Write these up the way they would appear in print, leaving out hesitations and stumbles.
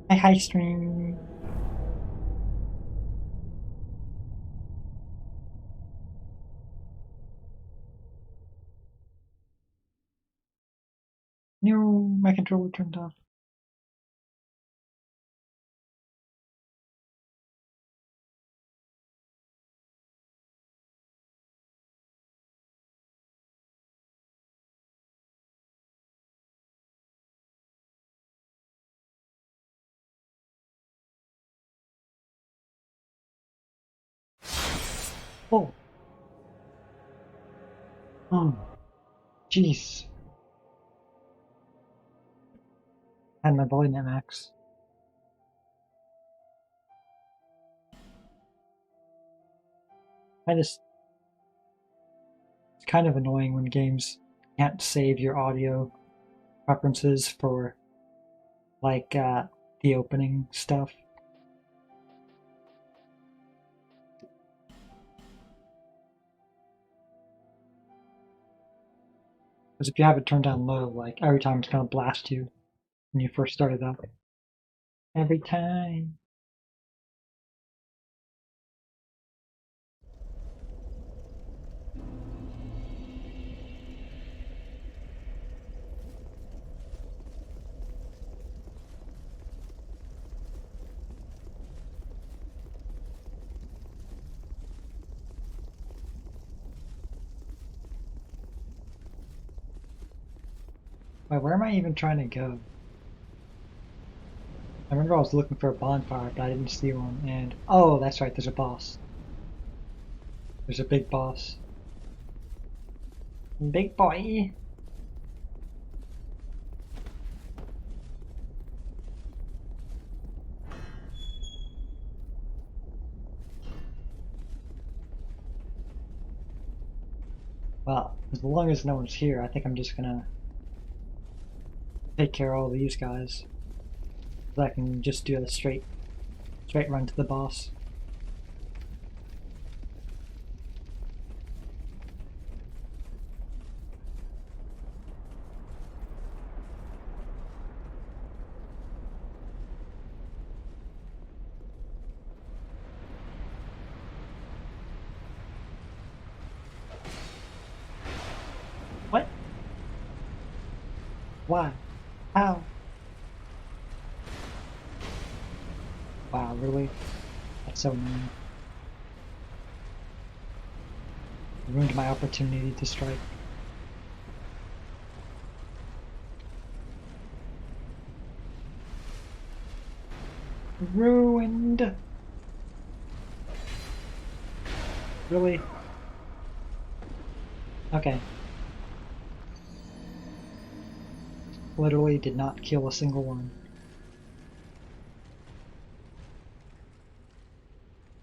Hi, stream. No, my controller turned off. Oh, jeez. Had my volume at max. It's kind of annoying when games can't save your audio preferences for like the opening stuff. Because if you have it turned down low, like every time it's gonna blast you when you first started up. Every time. Wait, where am I even trying to go? I remember I was looking for a bonfire, but I didn't see one. And oh, that's right, there's a boss. There's a big boss. Big boy. Well, as long as no one's here, I think I'm just gonna take care of all these guys. So I can just do a straight run to the boss. What? Why? How? Wow, really? That's so mean. Ruined my opportunity to strike. Ruined! Really? Okay. Literally did not kill a single one.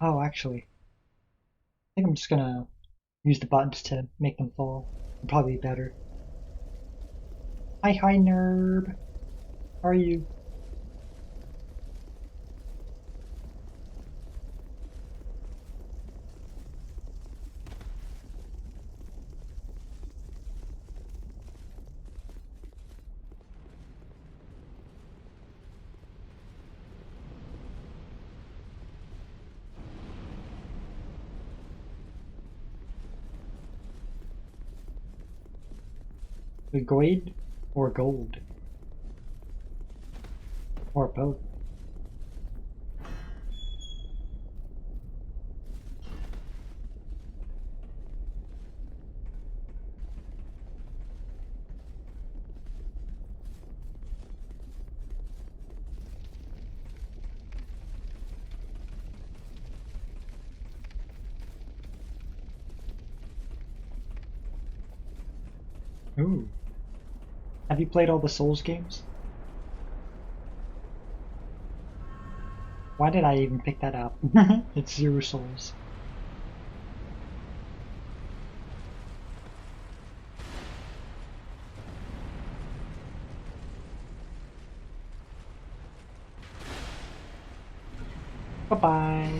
Oh, actually, I think I'm just gonna use the buttons to make them fall. It'd probably be better. Hi, Nerb. How are you? The Goid or gold? Or both? Ooh. Have you played all the Souls games? Why did I even pick that up? It's zero souls. Bye-bye.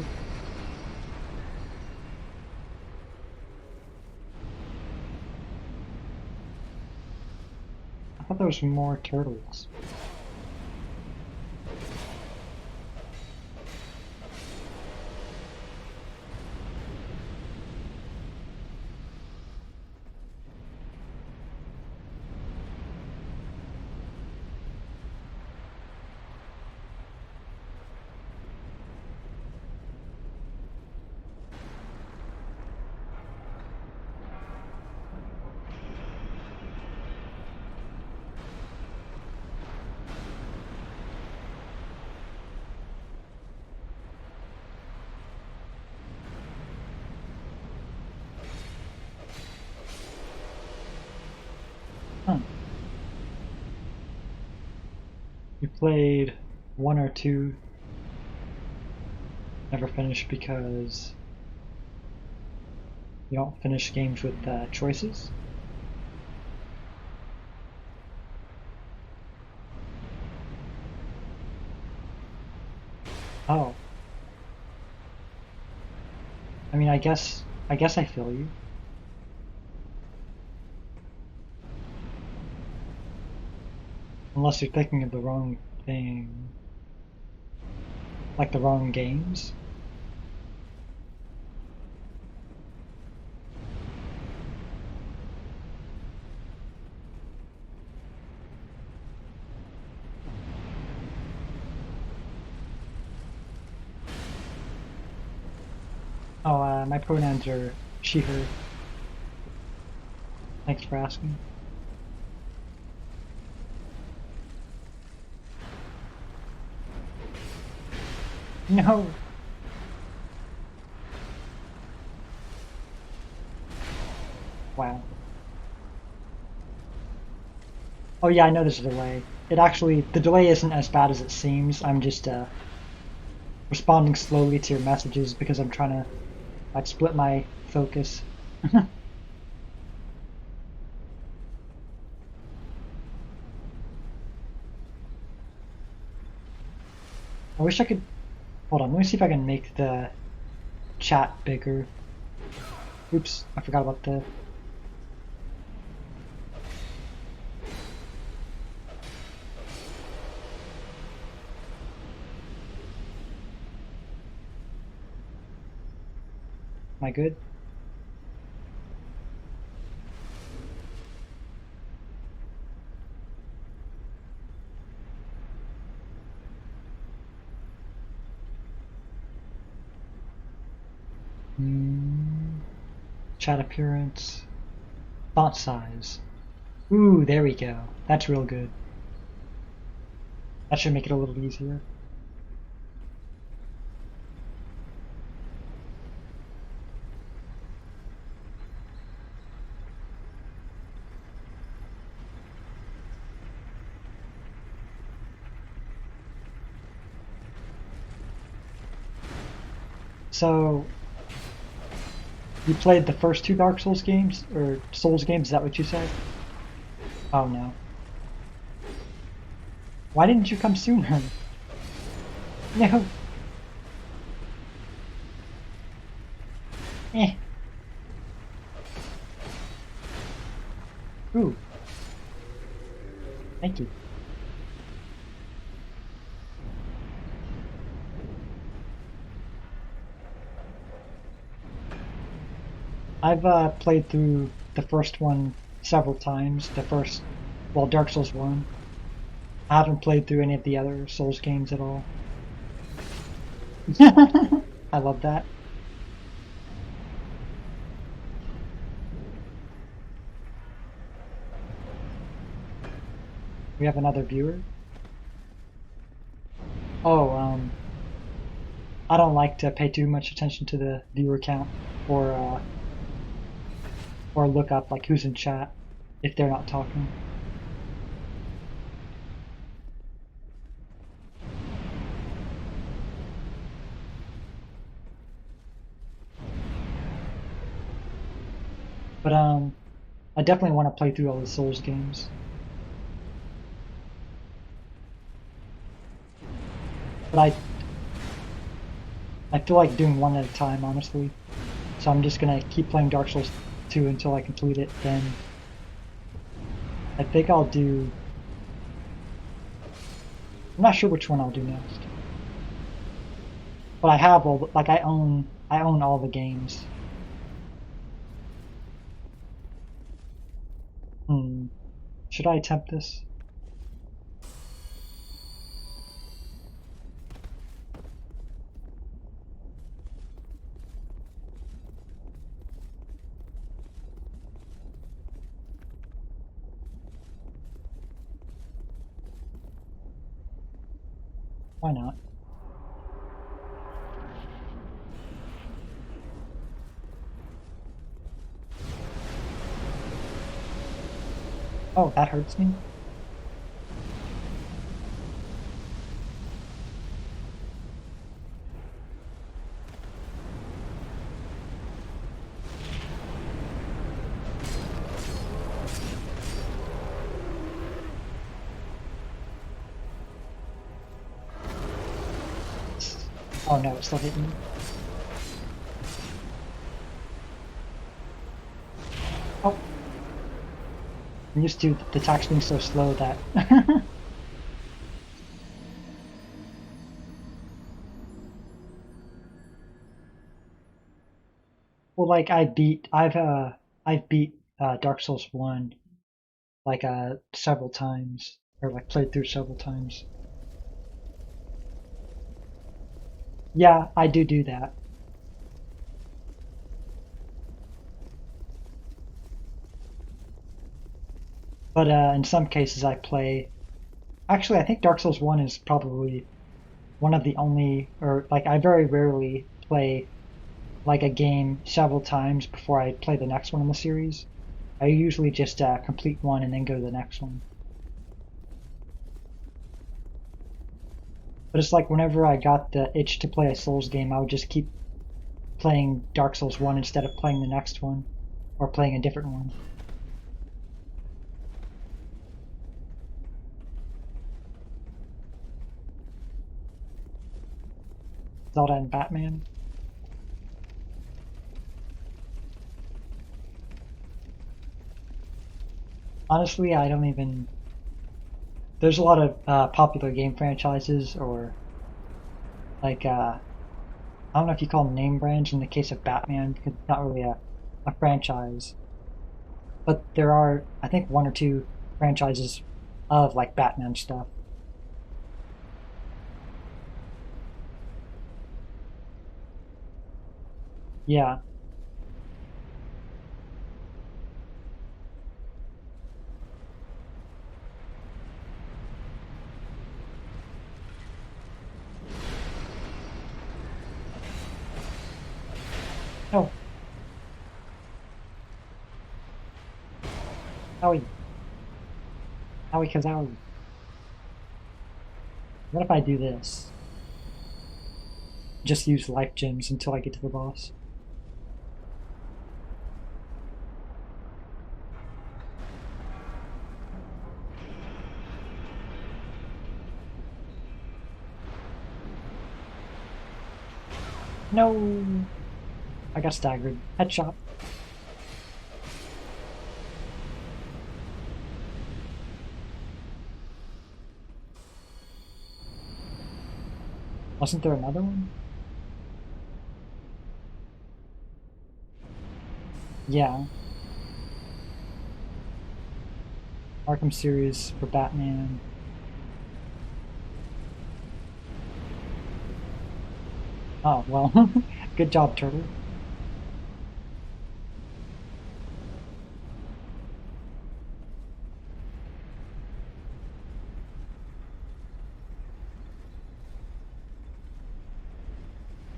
I thought there was more turtles. played one or two. Never finished because you don't finish games with choices. Oh. I mean, I guess I feel you. Unless you're thinking of the wrong thing. Like the wrong games. Oh, my pronouns are she, her. Thanks for asking. No! Wow. Oh yeah, I know there's a delay. The delay isn't as bad as it seems. I'm just, responding slowly to your messages because I'm trying to, like, split my focus. I wish I could... Hold on, let me see if I can make the chat bigger. Oops, I forgot about the... Am I good? Chat appearance. Font size. Ooh, there we go. That's real good. That should make it a little easier. So, you played the first two Dark Souls games? Or Souls games, is that what you said? Oh no. Why didn't you come sooner? No. Eh. Ooh. Thank you. I've played through the first one several times. Well, Dark Souls 1. I haven't played through any of the other Souls games at all. I love that. We have another viewer. Oh, I don't like to pay too much attention to the viewer count or look up like who's in chat if they're not talking. But I definitely want to play through all the Souls games. But I feel like doing one at a time, honestly. So I'm just gonna keep playing Dark Souls 2 until I complete it. Then I think I'll do. I'm not sure which one I'll do next. But I have I own all the games. Should I attempt this? Why not? Oh, that hurts me. Oh no, it's still hitting me. Oh. I'm used to the attacks being so slow that... Well, like I've beat Dark Souls 1 like several times, or like played through several times. Yeah, I do that. But in some cases I play. Actually, I think Dark Souls 1 is probably one of the only, or like I very rarely play like a game several times before I play the next one in the series. I usually just complete one and then go to the next one. But it's like whenever I got the itch to play a Souls game, I would just keep playing Dark Souls 1 instead of playing the next one or playing a different one. Zelda and Batman. Honestly, I don't even. There's a lot of popular game franchises, or like I don't know if you call them name brands in the case of Batman, because it's not really a franchise. But there are, I think, one or two franchises of like Batman stuff. Yeah. Oh, Howie, Howie Kazowie. What if I do this? Just use life gems until I get to the boss. No, I got staggered. Headshot. Wasn't there another one? Yeah, Arkham series for Batman. Oh, well, good job, Turtle.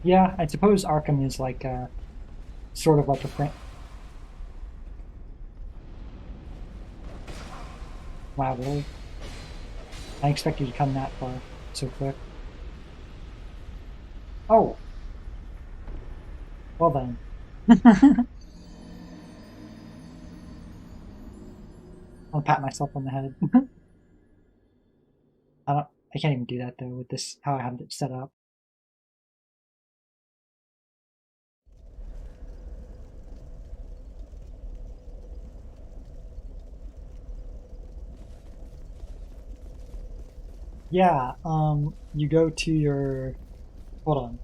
Yeah, I suppose Arkham is like sort of like a fran. Wow, really? I expected you to come that far so quick. Oh, well then. I'll pat myself on the head. I don't. I can't even do that though with this how I have it set up. Yeah. You go to your. Hold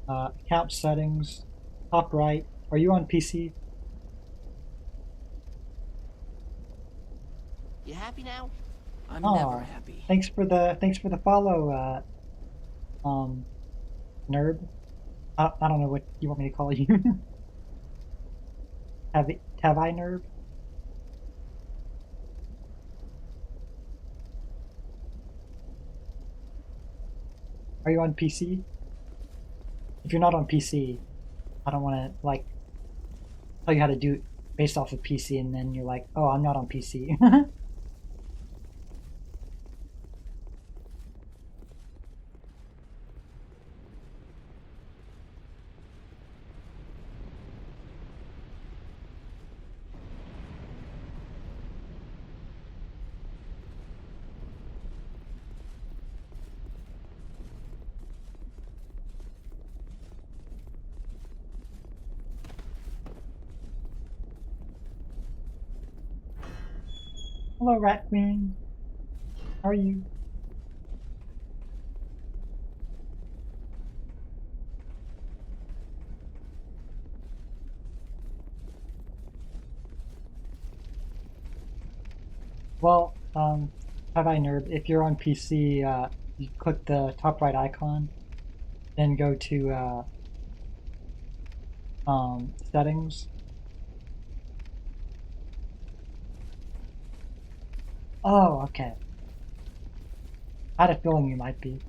on. Account settings. Top right. Are you on PC? You happy now? I'm never Oh, happy. thanks for the follow, um, nerd. I don't know what you want me to call you. Have I nerd? Are you on PC? If you're not on PC, I don't want to like tell you how to do it based off of PC, and then you're like, oh, I'm not on PC. Hello, Rat Queen. How are you? Well, have I nerd? If you're on PC, you click the top right icon, then go to settings. Oh, okay. I had a feeling you might be.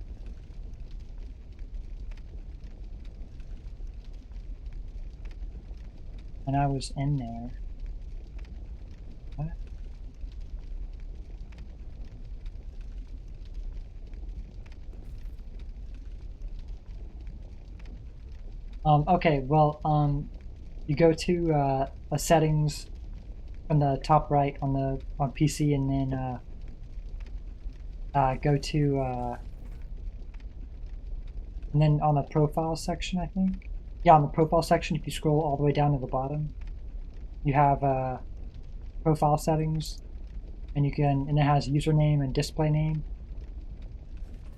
And I was in there. What? Okay, well, you go to a settings on the top right on PC, and then go to and then on the profile section, I think. Yeah, on the profile section, if you scroll all the way down to the bottom, you have profile settings, and it has username and display name.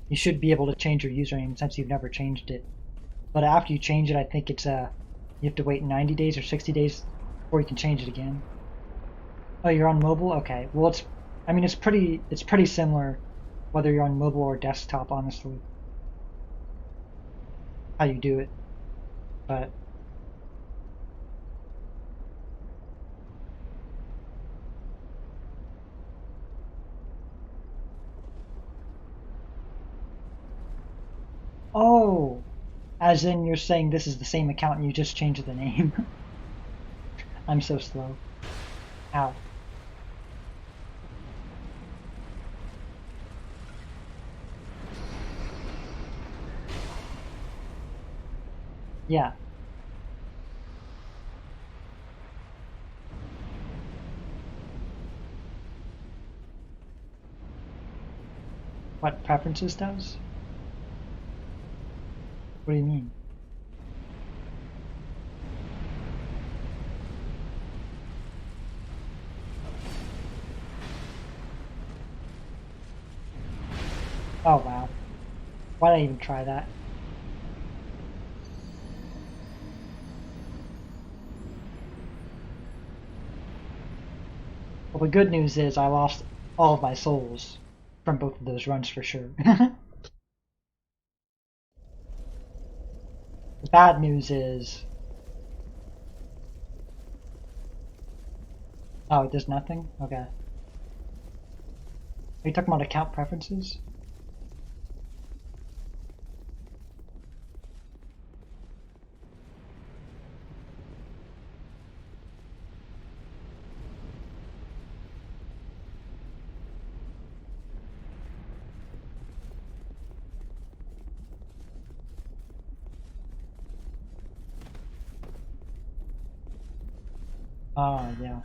You should be able to change your username since you've never changed it. But after you change it, I think it's you have to wait 90 days or 60 days before you can change it again. Oh, you're on mobile? Okay. Well, I mean, it's pretty similar whether you're on mobile or desktop, honestly, how you do it. But oh, as in you're saying this is the same account and you just changed the name. I'm so slow. Ow. Yeah. What preferences does? What do you mean? Oh wow. Why did I even try that? Well, the good news is I lost all of my souls from both of those runs for sure. The bad news is, oh, it does nothing? Okay. Are you talking about account preferences? Oh, yeah.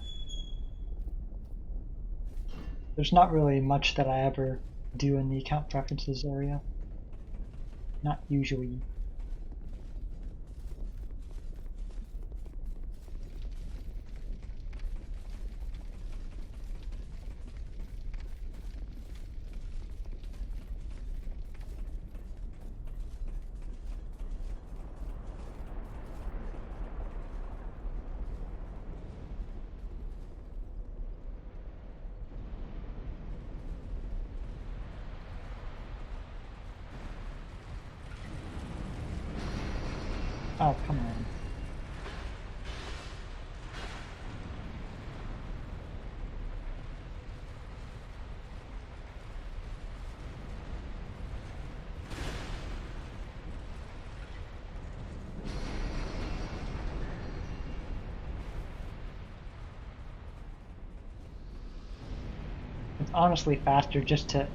There's not really much that I ever do in the account preferences area. Not usually. Oh, come on. It's honestly faster just to...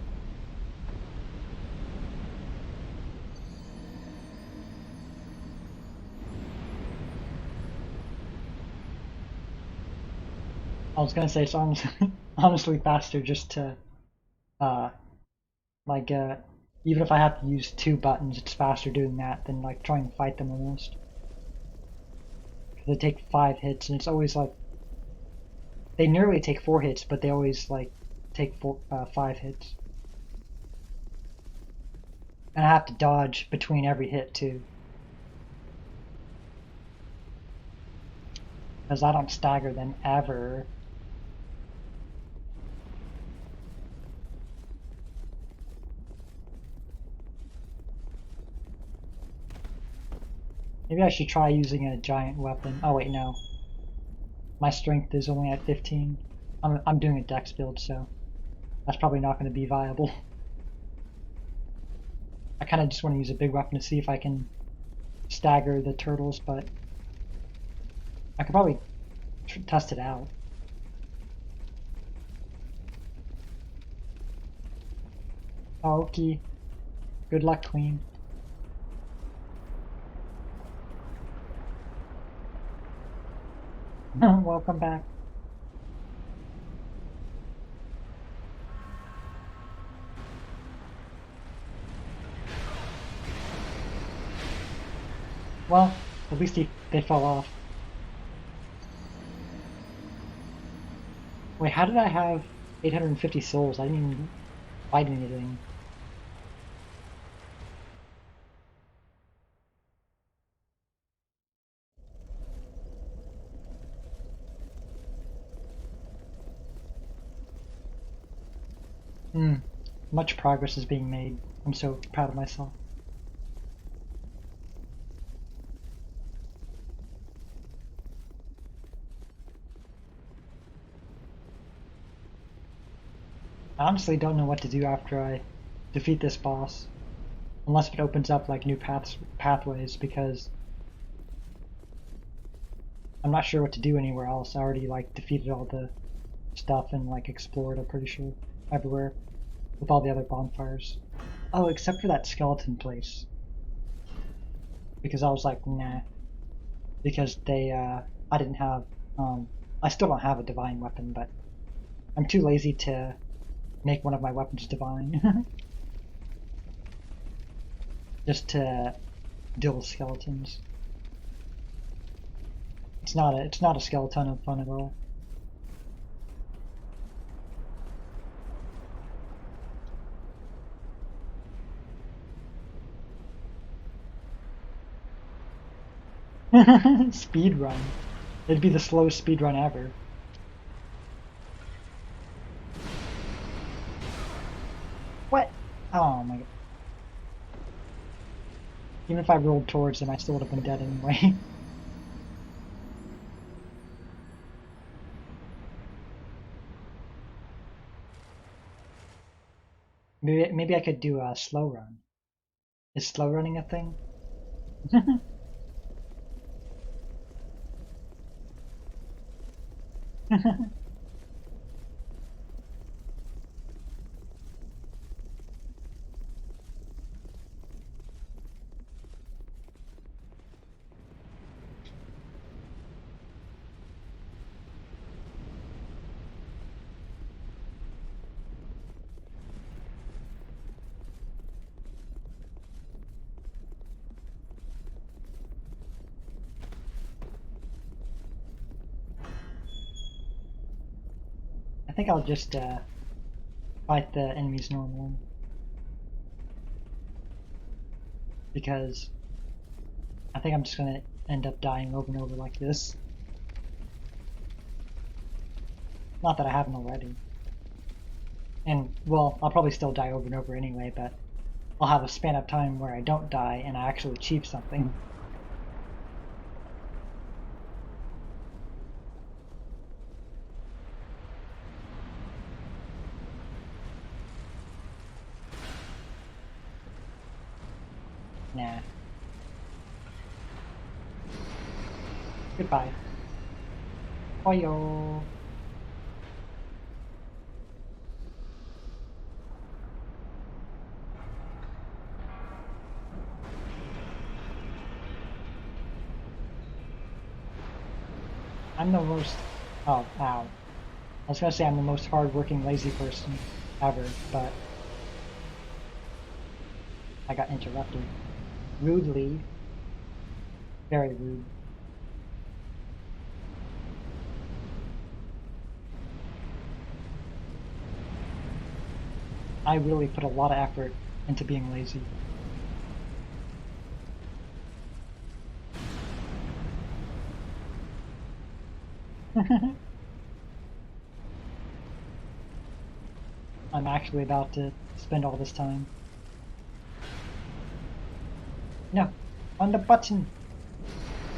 I was gonna say it's honestly faster just to, uh, like, even if I have to use two buttons, it's faster doing that than, like, trying to fight them almost. Because they take 5 hits, and it's always, like, they nearly take 4 hits, but they always, like, take 5 hits. And I have to dodge between every hit too. Because I don't stagger them ever. Maybe I should try using a giant weapon. Oh wait, no. My strength is only at 15. I'm doing a dex build, so that's probably not going to be viable. I kind of just want to use a big weapon to see if I can stagger the turtles, but I could probably test it out. Oh, okay. Good luck, Queen. Welcome back. Well, at least they fell off. Wait, how did I have 850 souls? I didn't even fight anything. Much progress is being made. I'm so proud of myself. I honestly don't know what to do after I defeat this boss. Unless it opens up like new pathways, because I'm not sure what to do anywhere else. I already like defeated all the stuff and like explored, I'm pretty sure, everywhere with all the other bonfires. Oh, except for that skeleton place. Because I was like, nah. Because I didn't have, I still don't have a divine weapon, but I'm too lazy to make one of my weapons divine. Just to deal with skeletons. It's not a skeleton of fun at all. Speed run. It'd be the slowest speed run ever. What? Oh my god. Even if I rolled towards them, I still would have been dead anyway. Maybe I could do a slow run. Is slow running a thing? I think I'll just fight the enemies normally. Because I think I'm just gonna end up dying over and over like this. Not that I haven't already. And, well, I'll probably still die over and over anyway, but I'll have a span of time where I don't die and I actually achieve something. Nah. Goodbye. Oyo. I'm the most... Oh, ow. I was gonna say I'm the most hard-working, lazy person ever, but I got interrupted. Rudely. Very rude. I really put a lot of effort into being lazy. I'm actually about to spend all this time. No, on the button.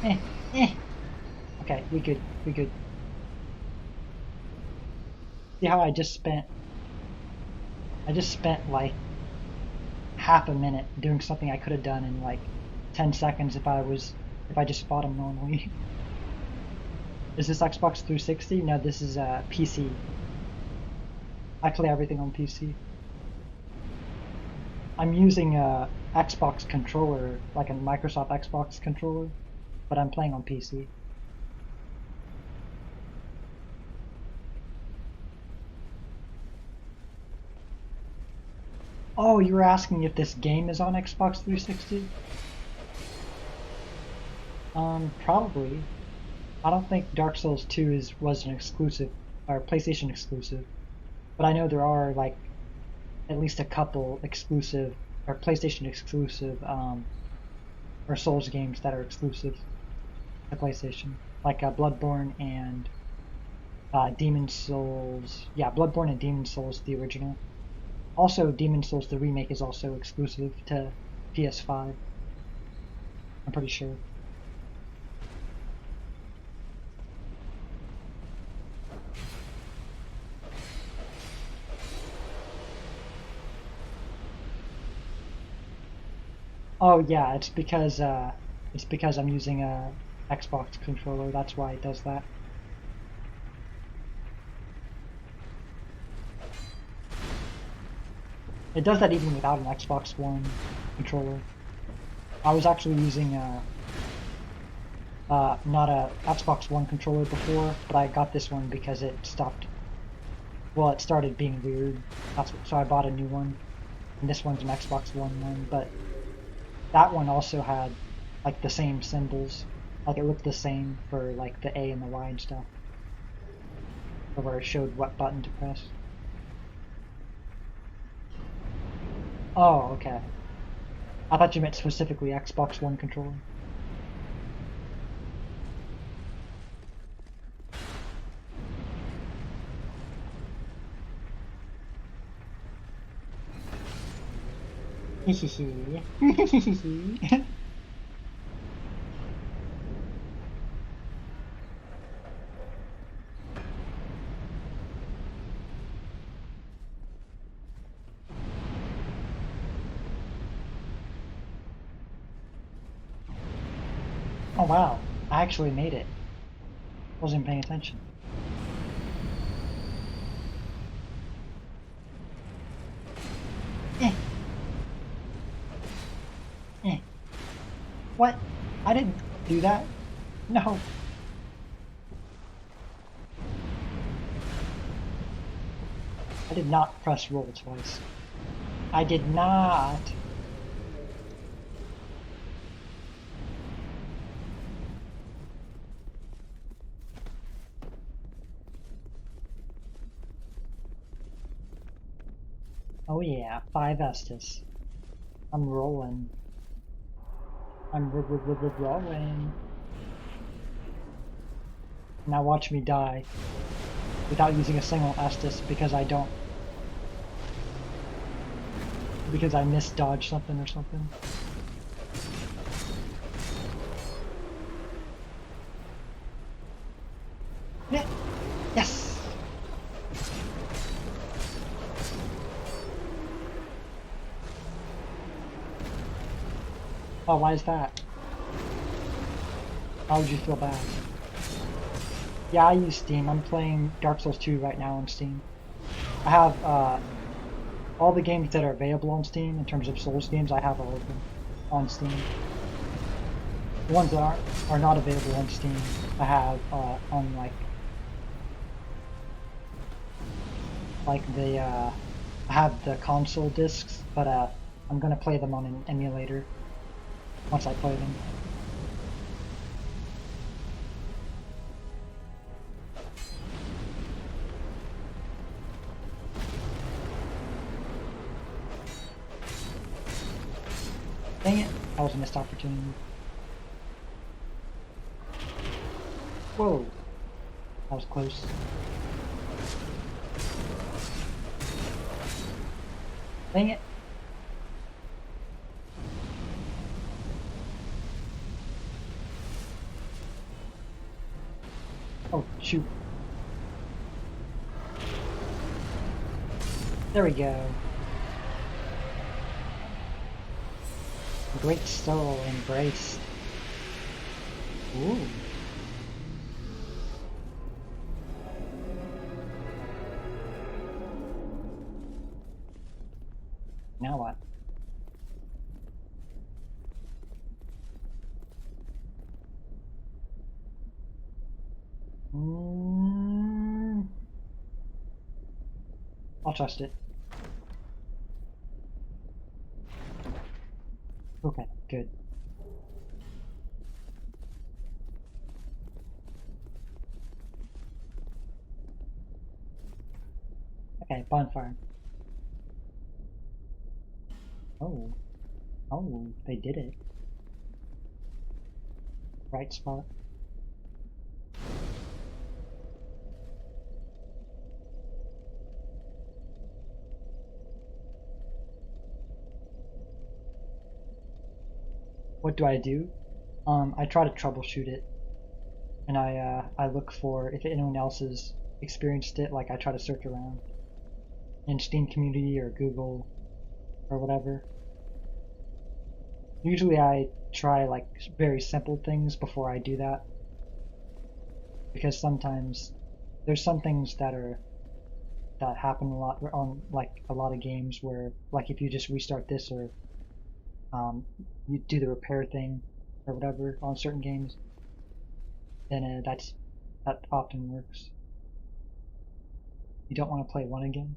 Eh, eh. Okay, we good. We good. See how I just spent like half a minute doing something I could have done in like 10 seconds if I just fought him normally. Is this Xbox 360? No, this is PC. I play everything on PC. I'm using a Xbox controller, like a Microsoft Xbox controller, but I'm playing on PC. Oh, you were asking if this game is on Xbox 360? Probably. I don't think Dark Souls 2 was an exclusive or PlayStation exclusive, but I know there are like at least a couple exclusive or PlayStation exclusive or Souls games that are exclusive to PlayStation, like Bloodborne and Demon Souls. Yeah, Bloodborne and Demon Souls, the original. Also, Demon Souls, the remake, is also exclusive to PS5. I'm pretty sure. Oh yeah, it's because I'm using a Xbox controller. That's why it does that. It does that even without an Xbox One controller. I was actually using not a Xbox One controller before, but I got this one because it stopped. Well, it started being weird. So I bought a new one, and this one's an Xbox one, but that one also had like the same symbols. Like it looked the same for like the A and the Y and stuff. Where it showed what button to press. Oh, okay. I thought you meant specifically Xbox One controller. Oh wow, I actually made it. Wasn't paying attention. Eh, eh. What? I didn't do that. No. I did not press roll twice. I did not. Oh yeah, 5 Estus. I'm rolling. I'm rolling. Now watch me die without using a single Estus because I don't. Because I misdodged something or something. Yes! Oh, why is that? How would you feel bad? Yeah, I use Steam. I'm playing Dark Souls 2 right now on Steam. I have all the games that are available on Steam in terms of Souls games. I have all of them on Steam. The ones that are not available on Steam, I have on I have the console discs, but I'm gonna play them on an emulator once I play them. Dang it, that was a missed opportunity. Whoa, that was close. Dang it. Oh, shoot. There we go. Great soul embraced. Ooh. Now what? I'll trust it. Okay, good. Okay, bonfire. Oh. Oh, they did it. Right spot. What do? I try to troubleshoot it, and I look for if anyone else has experienced it. Like I try to search around in Steam community or Google or whatever. Usually I try like very simple things before I do that, because sometimes there's some things that happen a lot on like a lot of games where like if you just restart this or you do the repair thing or whatever on certain games, then that often works. You don't want to play one again.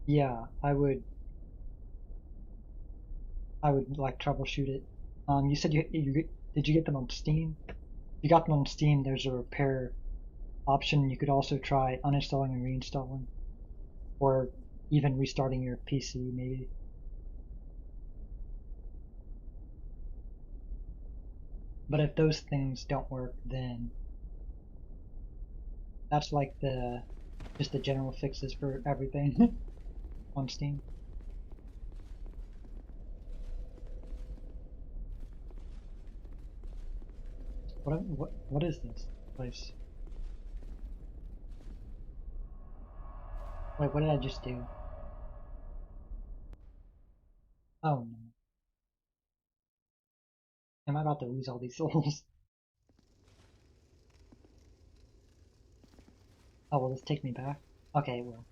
Yeah, I would like troubleshoot it. You said did you get them on Steam? If you got them on Steam, there's a repair option. You could also try uninstalling and reinstalling, or even restarting your PC maybe. But if those things don't work, then that's like just the general fixes for everything on Steam. What is this place? Wait, what did I just do? Oh no. Am I about to lose all these souls? Oh, will this take me back? Okay, it will.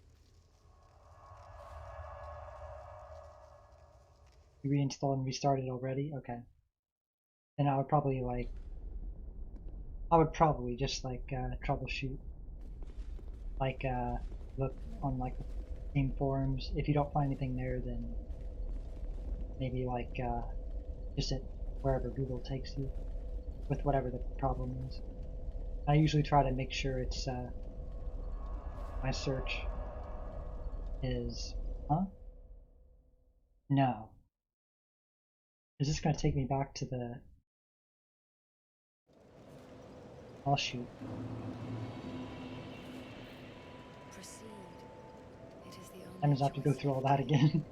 You reinstalled and restarted already? Okay. Then I would probably just like troubleshoot. Like look on like the Steam forums. If you don't find anything there, then maybe like just at wherever Google takes you with whatever the problem is. I usually try to make sure it's my search is no. Is this gonna take me back to the I'll shoot. Proceed. It is the That only means I have to go choice through all left. that again.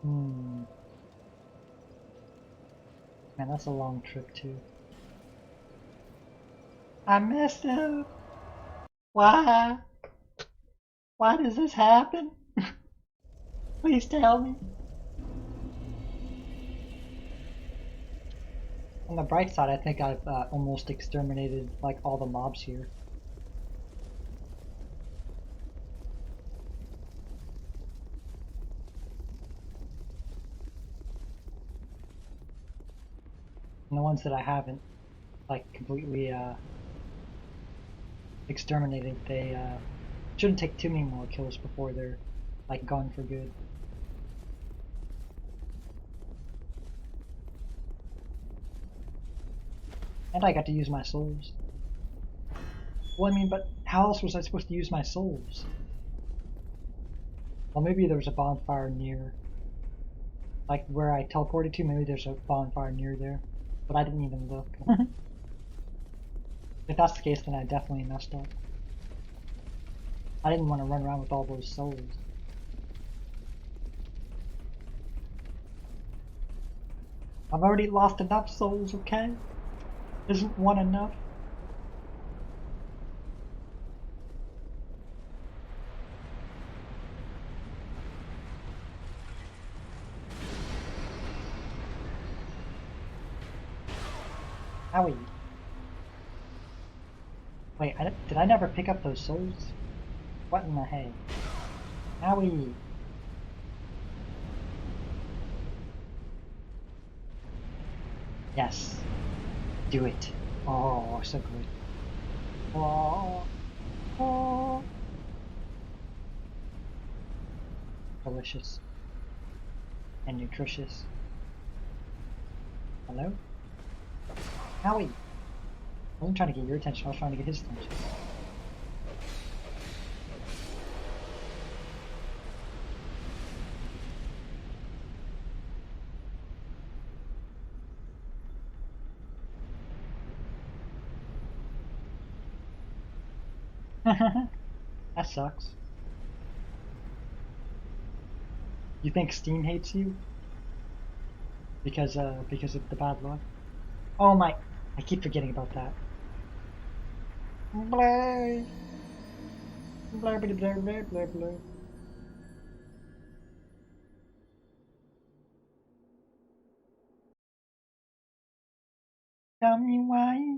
Hmm. Man, that's a long trip too. I messed up. Why? Why does this happen? Please tell me. On the bright side, I think I've almost exterminated like all the mobs here. And the ones that I haven't, like, completely, exterminated, they, shouldn't take too many more kills before they're, like, gone for good. And I got to use my souls. Well, I mean, but how else was I supposed to use my souls? Well, maybe there was a bonfire near, like, where I teleported to, maybe there's a bonfire near there. But I didn't even look. If that's the case, then I definitely messed up. I didn't want to run around with all those souls. I've already lost enough souls, okay? Isn't one enough? Owie. Wait, did I never pick up those souls? What in the hay? Owie. Yes. Do it. Oh, so good. Oh. Oh. Delicious. And nutritious. Hello? Howie! I wasn't trying to get your attention, I was trying to get his attention. That sucks. You think Steam hates you? Because of the bad luck? Oh my, I keep forgetting about that. Blur. Blur, blur, blur, blur, blur, blur. Tell me why.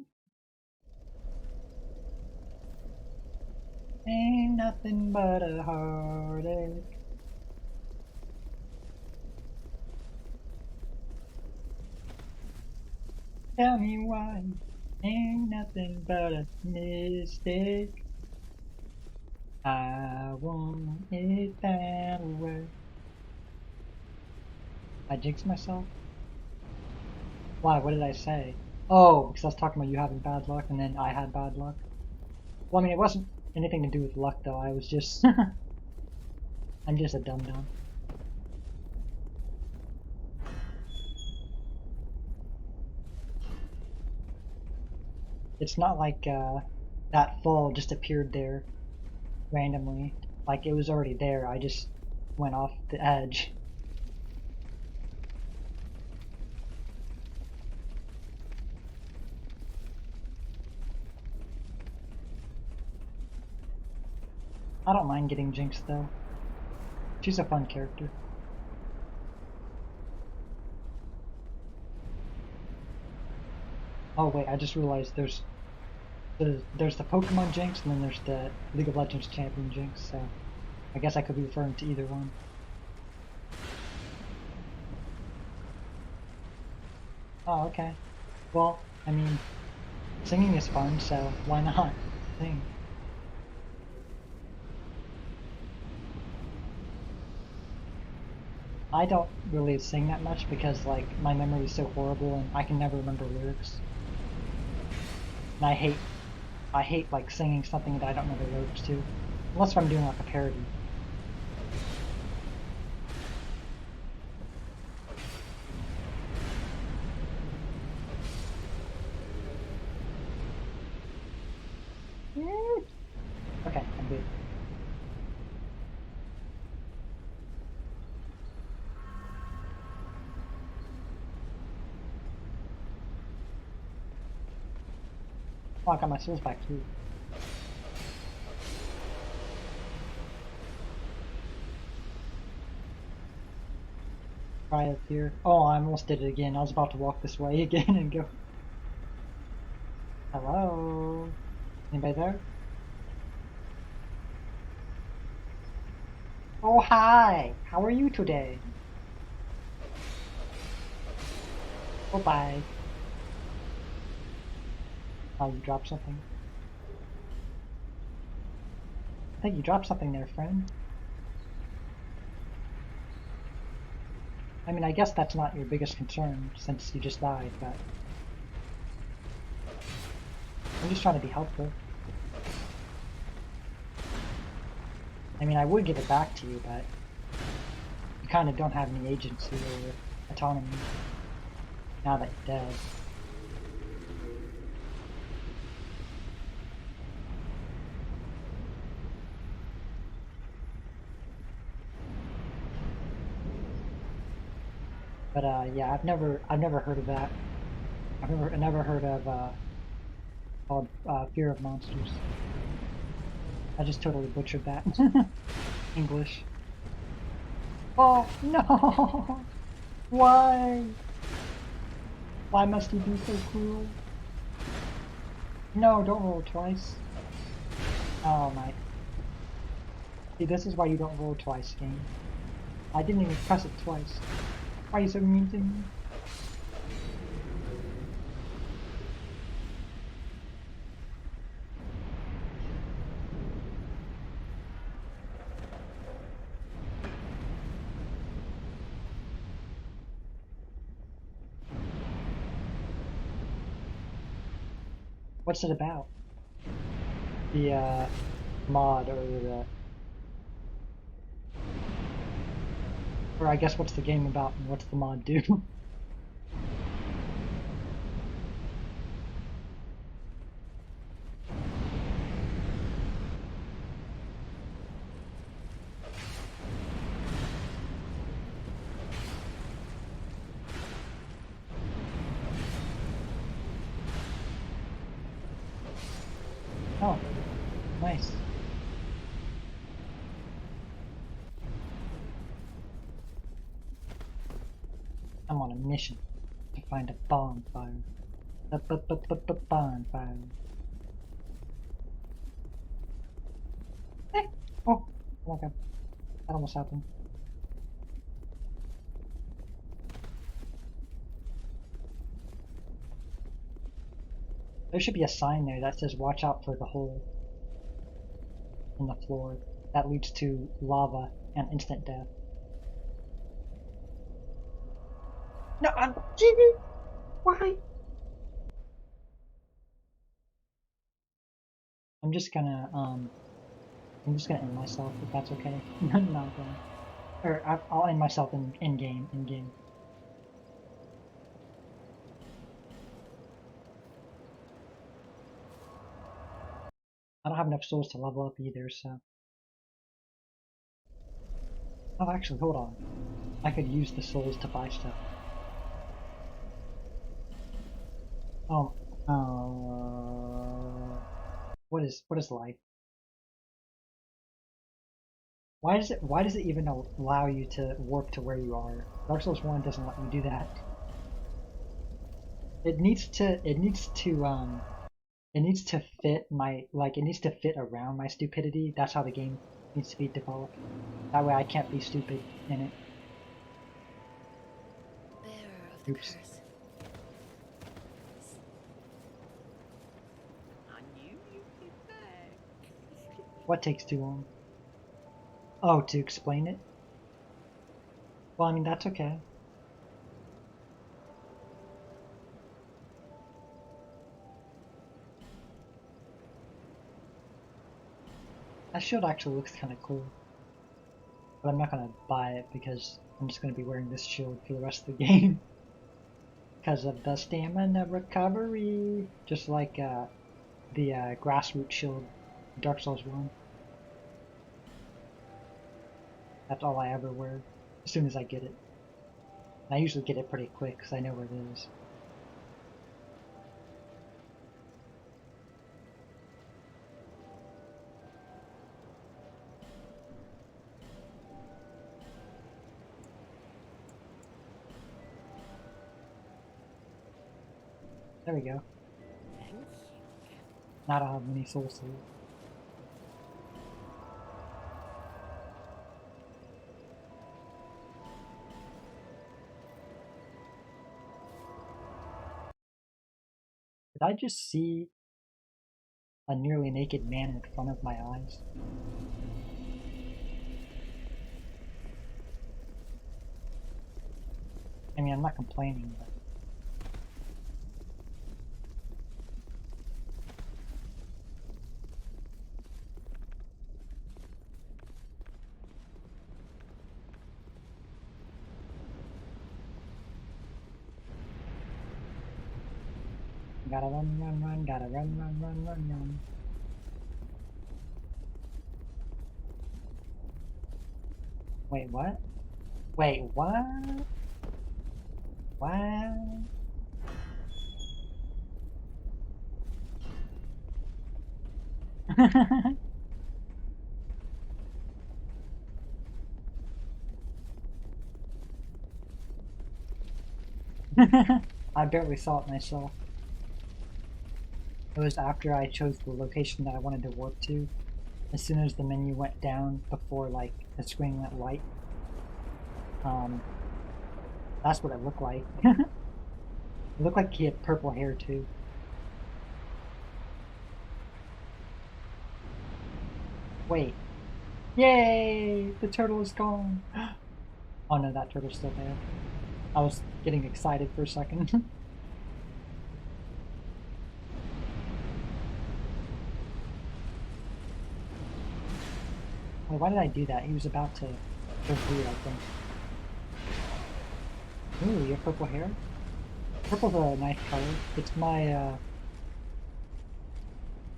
Ain't nothing but a heartache. Tell me why. Ain't nothing but a mistake. I want it that way. I jinxed myself? Why? What did I say? Oh, because I was talking about you having bad luck and then I had bad luck. Well, I mean, it wasn't anything to do with luck though. I was just... I'm just a dum-dum. It's not like that fall just appeared there randomly. Like it was already there. I just went off the edge. I don't mind getting jinxed though. She's a fun character. Oh wait, I just realized there's the Pokemon Jinx and then there's the League of Legends Champion Jinx, so I guess I could be referring to either one. Oh, okay. Well, I mean, singing is fun, so why not sing? I don't really sing that much because, like, my memory is so horrible and I can never remember lyrics. And I hate, like, singing something that I don't know the lyrics to. Unless if I'm doing, like, a parody. Okay, I'm good. Oh, I got my souls back too. Try up here. Oh, I almost did it again. I was about to walk this way again and go. Hello? Anybody there? Oh, hi! How are you today? Oh, bye. Oh, you dropped something? I think you dropped something there, friend. I mean, I guess that's not your biggest concern since you just died, but I'm just trying to be helpful. I mean, I would give it back to you, but you kind of don't have any agency or autonomy now that you're dead. But yeah, I've never heard of that. I never heard of called Fear of Monsters. I just totally butchered that. English. Oh no! Why? Why must he be so cruel? No, don't roll twice. Oh my. See, this is why you don't roll twice, game. I didn't even press it twice. Why are you so mean to me? What's it about? The mod or the, or I guess what's the game about and what's the mod do? Oh, nice. I'm on a mission to find a bonfire. Bonfire. Eh. Oh, oh my god. That almost happened. There should be a sign there that says watch out for the hole in the floor. That leads to lava and instant death. No, I'm why? I'm just gonna end myself if that's okay. No, not gonna. Or I'll end myself in game. In game. I don't have enough souls to level up either, so. Oh, actually, hold on. I could use the souls to buy stuff. Oh, what is life? Why does it even allow you to warp to where you are? Dark Souls 1 doesn't let you do that. It needs to fit my, like, it needs to fit around my stupidity. That's how the game needs to be developed. That way I can't be stupid in it. Bearer of the Oops. curse. I knew you'd be back. What takes too long? Oh, to explain it? Well, I mean, that's okay. That shield actually looks kind of cool. But I'm not going to buy it because I'm just going to be wearing this shield for the rest of the game. Because of the stamina recovery. Just like the grassroots shield Dark Souls 1. That's all I ever wear as soon as I get it. And I usually get it pretty quick because I know where it is. There we go. Thank you. Now I don't have many souls to lose. Did I just see a nearly naked man in front of my eyes. I mean, I'm not complaining, but gotta run, run, run, gotta run, run, run, run, run. Wait, what? Wait, what? What? I barely saw it myself. It was after I chose the location that I wanted to warp to. As soon as the menu went down before like the screen went white, that's what it looked like. It looked like he had purple hair too. Wait. Yay! The turtle is gone! Oh no, that turtle's still there. I was getting excited for a second. Wait, why did I do that? He was about to go through, I think. Ooh, you have purple hair? Purple's a nice color. It's my,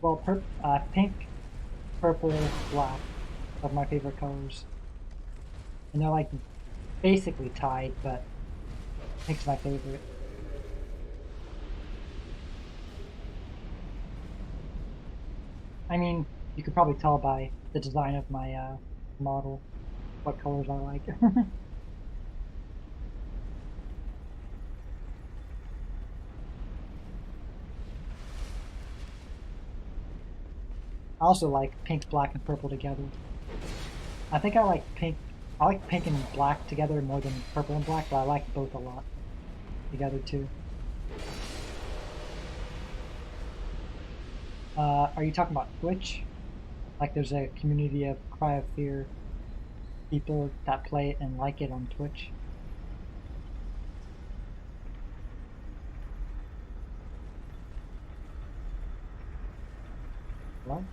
well, pink, purple, black are my favorite colors. And they're like basically tied, but pink's my favorite. I mean, you could probably tell by the design of my model what colors I like. I also like pink, black, and purple together. I think I like pink and black together more than purple and black, but I like both a lot together too. Are you talking about Twitch? Like there's a community of Cry of Fear people that play it and like it on Twitch? Hello?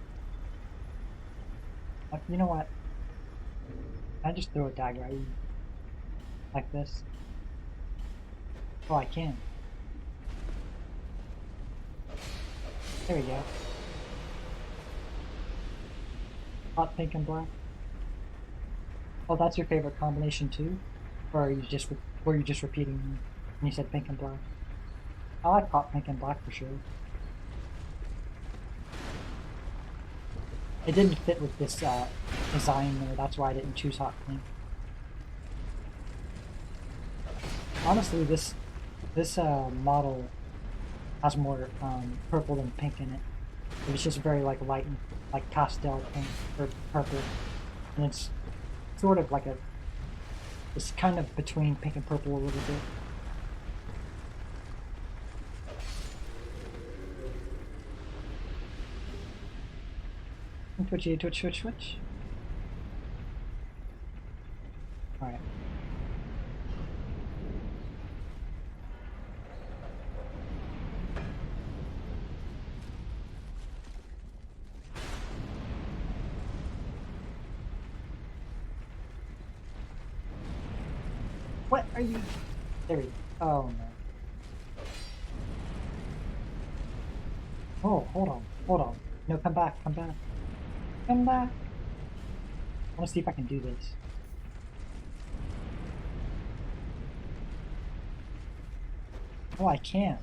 You know what? I just throw a dagger at you. Like this. Oh, I can. There we go. Hot pink and black. Oh, that's your favorite combination too? Or are you just were you just repeating me when you said pink and black? I like hot pink and black for sure. It didn't fit with this design there, that's why I didn't choose hot pink. Honestly, this model has more purple than pink in it. It's just very like light and like pastel pink or purple, and it's sort of like it's kind of between pink and purple a little bit. Twitchy, twitch, twitch, twitch. Alright. What are you? There we go. Oh no. Oh, hold on, hold on. No, come back, come back. Come back. I want to see if I can do this. Oh, I can.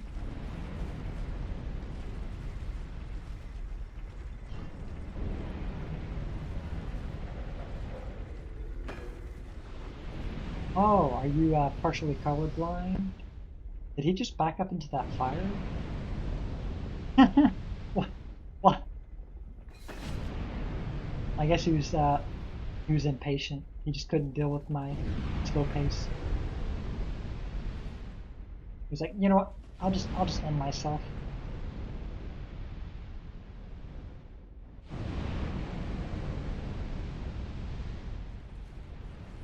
Oh, are you partially colorblind? Did he just back up into that fire? What? What? I guess he was impatient. He just couldn't deal with my slow pace. He was like, you know what? I'll just end myself.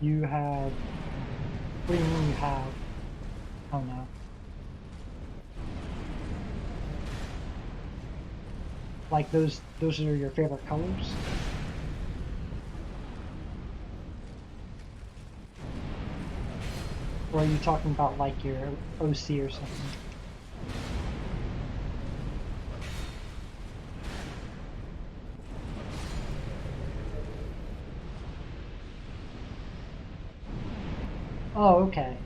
You have... What do you mean you have? Oh no. Like those are your favorite colors? Or are you talking about like your OC or something? Oh, okay.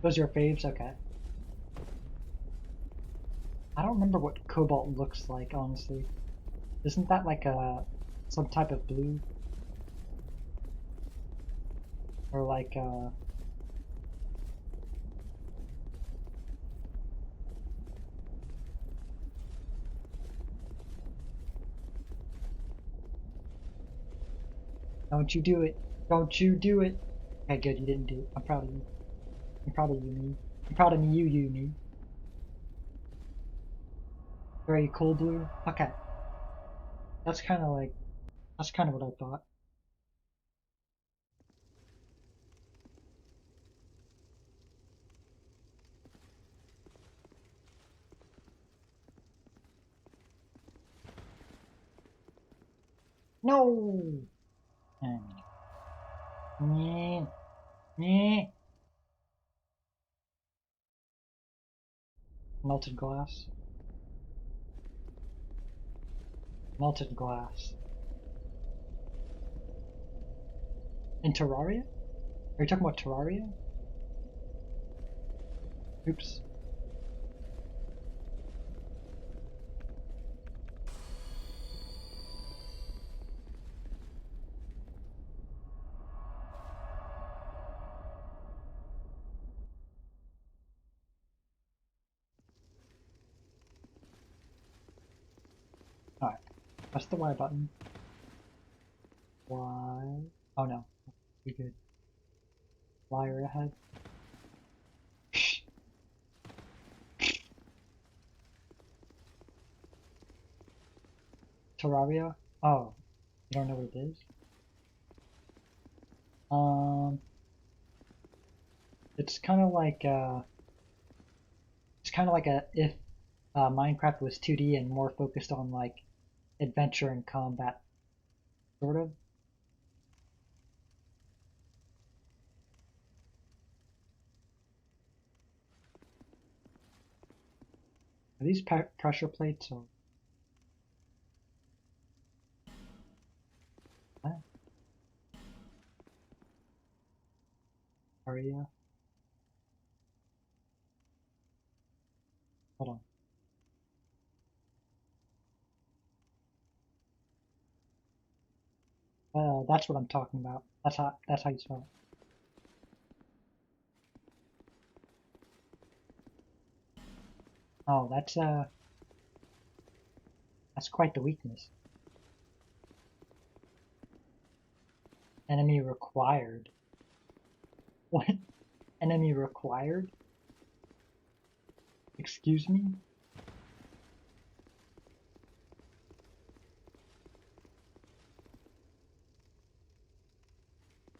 Those are your faves? Okay. I don't remember what cobalt looks like, honestly. Isn't that like some type of blue? Or like don't you do it. Don't you do it. Okay, good, you didn't do it. I'm proud of you. I'm proud of you, me. I'm proud of me, you, me. Very cool blue. Okay. That's kind of like, that's kind of what I thought. No! Yeah. Yeah. Melted glass. Melted glass. In Terraria? Are you talking about Terraria? Oops. Alright. Press the Y button. Y. Oh no. Be good. Flyer ahead. Terraria? Oh. You don't know what it is? Um. It's kind of like it's kind of like a if Minecraft was 2D and more focused on like adventure and combat, sort of. Are these pressure plates or what? Area? Hold on. That's what I'm talking about. That's how you spell it. Oh, that's quite the weakness. Enemy required. What? Enemy required? Excuse me?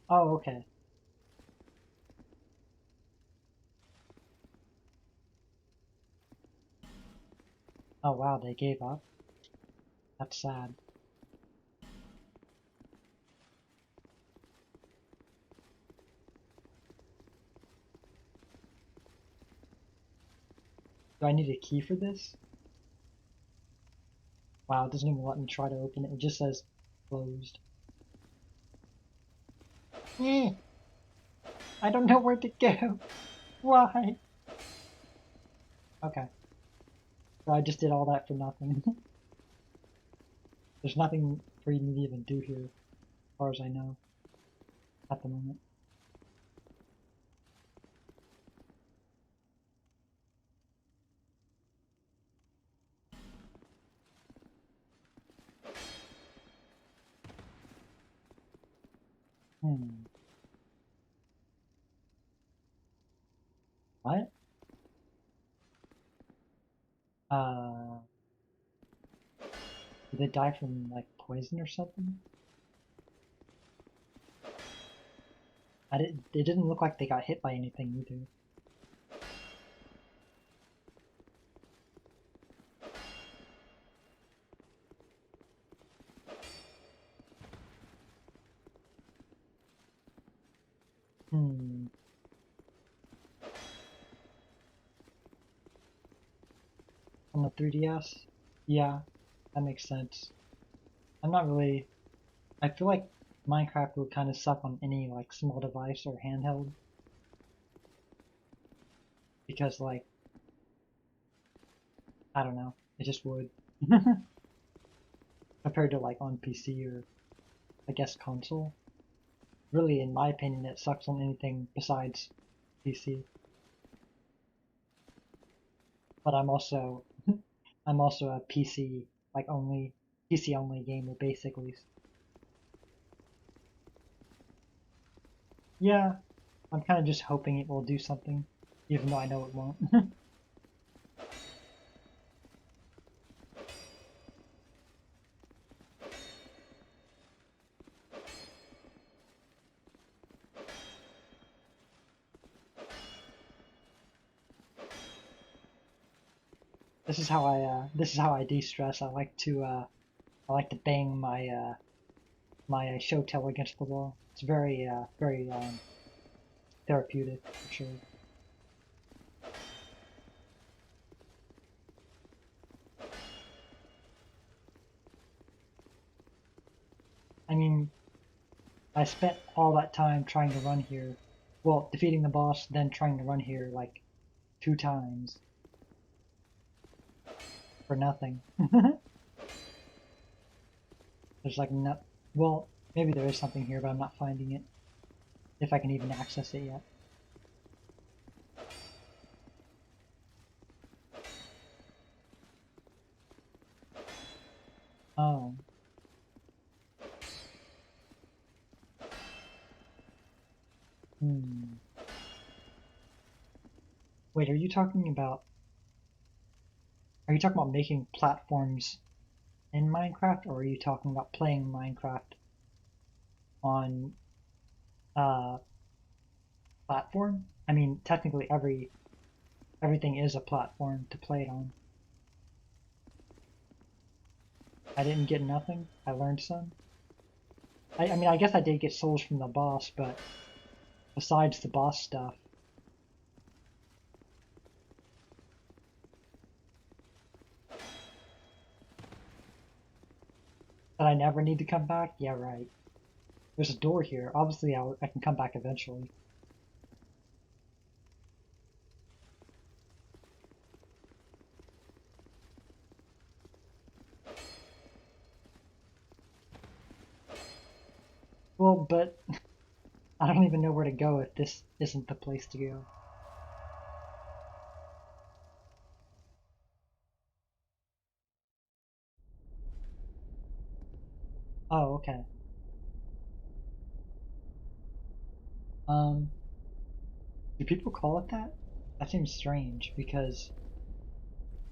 Oh, okay. Oh wow, they gave up. That's sad. Do I need a key for this? Wow, it doesn't even let me try to open it. It just says closed. Eh, I don't know where to go. Why? Okay. So I just did all that for nothing. There's nothing for me to even do here, as far as I know, at the moment. Hmm. What? Uh, did they die from like poison or something? It didn't look like they got hit by anything either. Hmm. On the 3DS? Yeah, that makes sense. I'm not really. I feel like Minecraft would kind of suck on any like small device or handheld because like I don't know, it just would compared to like on PC or I guess console. Really, in my opinion, it sucks on anything besides PC. But I'm also a PC only gamer basically. Yeah, I'm kind of just hoping it will do something, even though I know it won't. This is how I de-stress. I like to bang my show tail against the wall. It's very therapeutic for sure. I mean, I spent all that time trying to run here. Well, defeating the boss, then trying to run here like 2 times for nothing. There's like no. Well, maybe there is something here, but I'm not finding it. If I can even access it yet. Oh. Hmm. Wait, are you talking about making platforms in Minecraft, or are you talking about playing Minecraft on uh platform? I mean, technically everything is a platform to play it on. I didn't get nothing. I learned some. I mean, I guess I did get souls from the boss, but besides the boss stuff, that I never need to come back? Yeah, right. There's a door here. Obviously, I can come back eventually. Well, but I don't even know where to go if this isn't the place to go. Oh, okay. Um, do people call it that? That seems strange because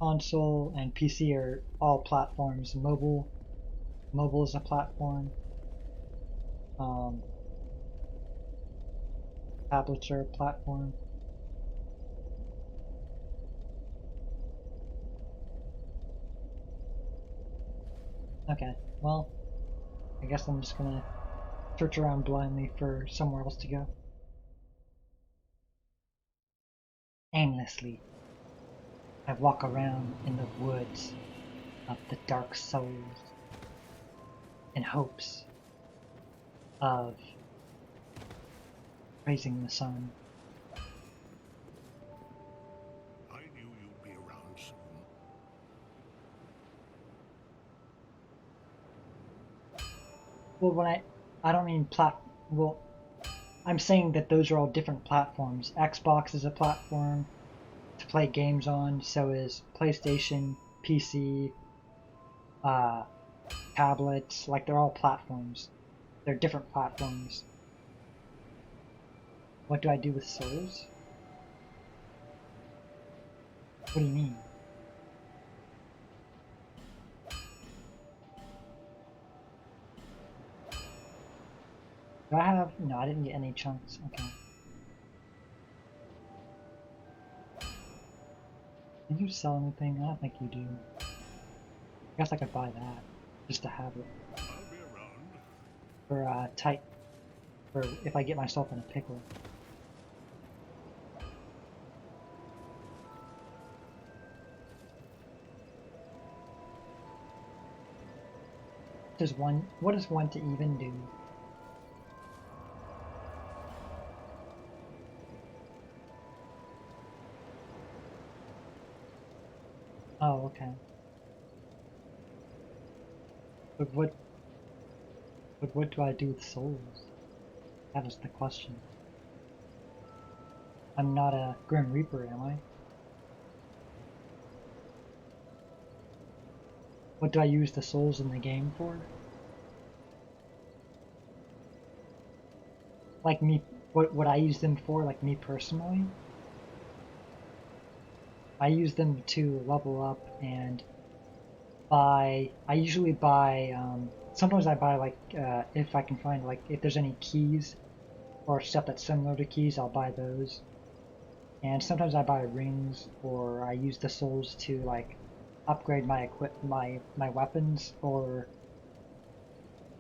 console and PC are all platforms. Mobile is a platform. Um, tablets are a platform. Okay, well, I guess I'm just gonna search around blindly for somewhere else to go. Aimlessly, I walk around in the woods of the dark souls in hopes of praising the sun. I knew you'd be around soon. Well, I don't mean well, I'm saying that those are all different platforms. Xbox is a platform to play games on, so is PlayStation, PC, uh, tablets, like they're all platforms. They're different platforms. What do I do with souls? What do you mean? Do I have? No, I didn't get any chunks. Okay. Did you sell anything? I don't think you do. I guess I could buy that just to have it I'll be around. for tight. For if I get myself in a pickle. Does one? What does 1 to even do? Oh, okay. But what do I do with souls? That is the question. I'm not a Grim Reaper, am I? What do I use the souls in the game for? Like me, what I use them for, like me personally? I use them to level up and buy. I usually buy. Sometimes I buy like if I can find like if there's any keys or stuff that's similar to keys, I'll buy those. And sometimes I buy rings or I use the souls to like upgrade my weapons or.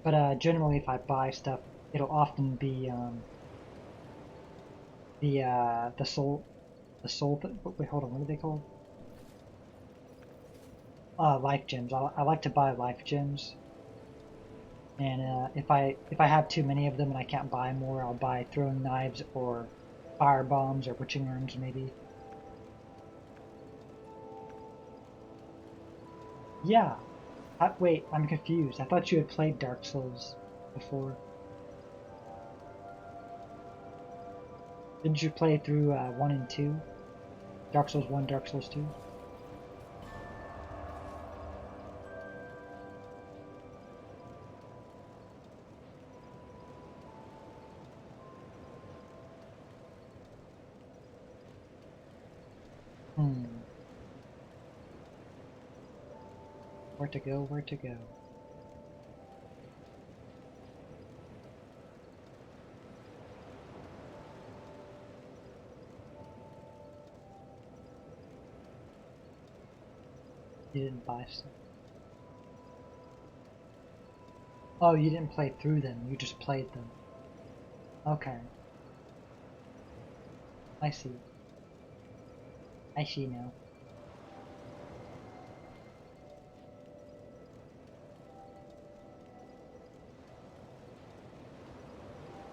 But generally, if I buy stuff, it'll often be the soul wait, hold on, what are they called? Life gems. I like to buy life gems, and if I have too many of them and I can't buy more, I'll buy throwing knives or fire bombs or witching arms maybe. Yeah. Wait, I'm confused. I thought you had played Dark Souls before. Didn't you play through 1 and 2? Dark Souls 1, Dark Souls 2? Hmm. Where to go, where to go? You didn't buy stuff. Oh, you didn't play through them, you just played them. Okay, I see. I see now.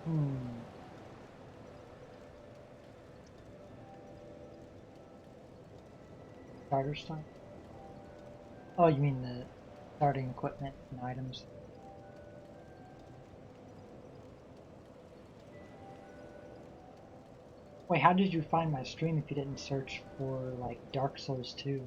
Hmm. Starter stuff? Oh, you mean the starting equipment and items? Wait, how did you find my stream if you didn't search for, like, Dark Souls 2?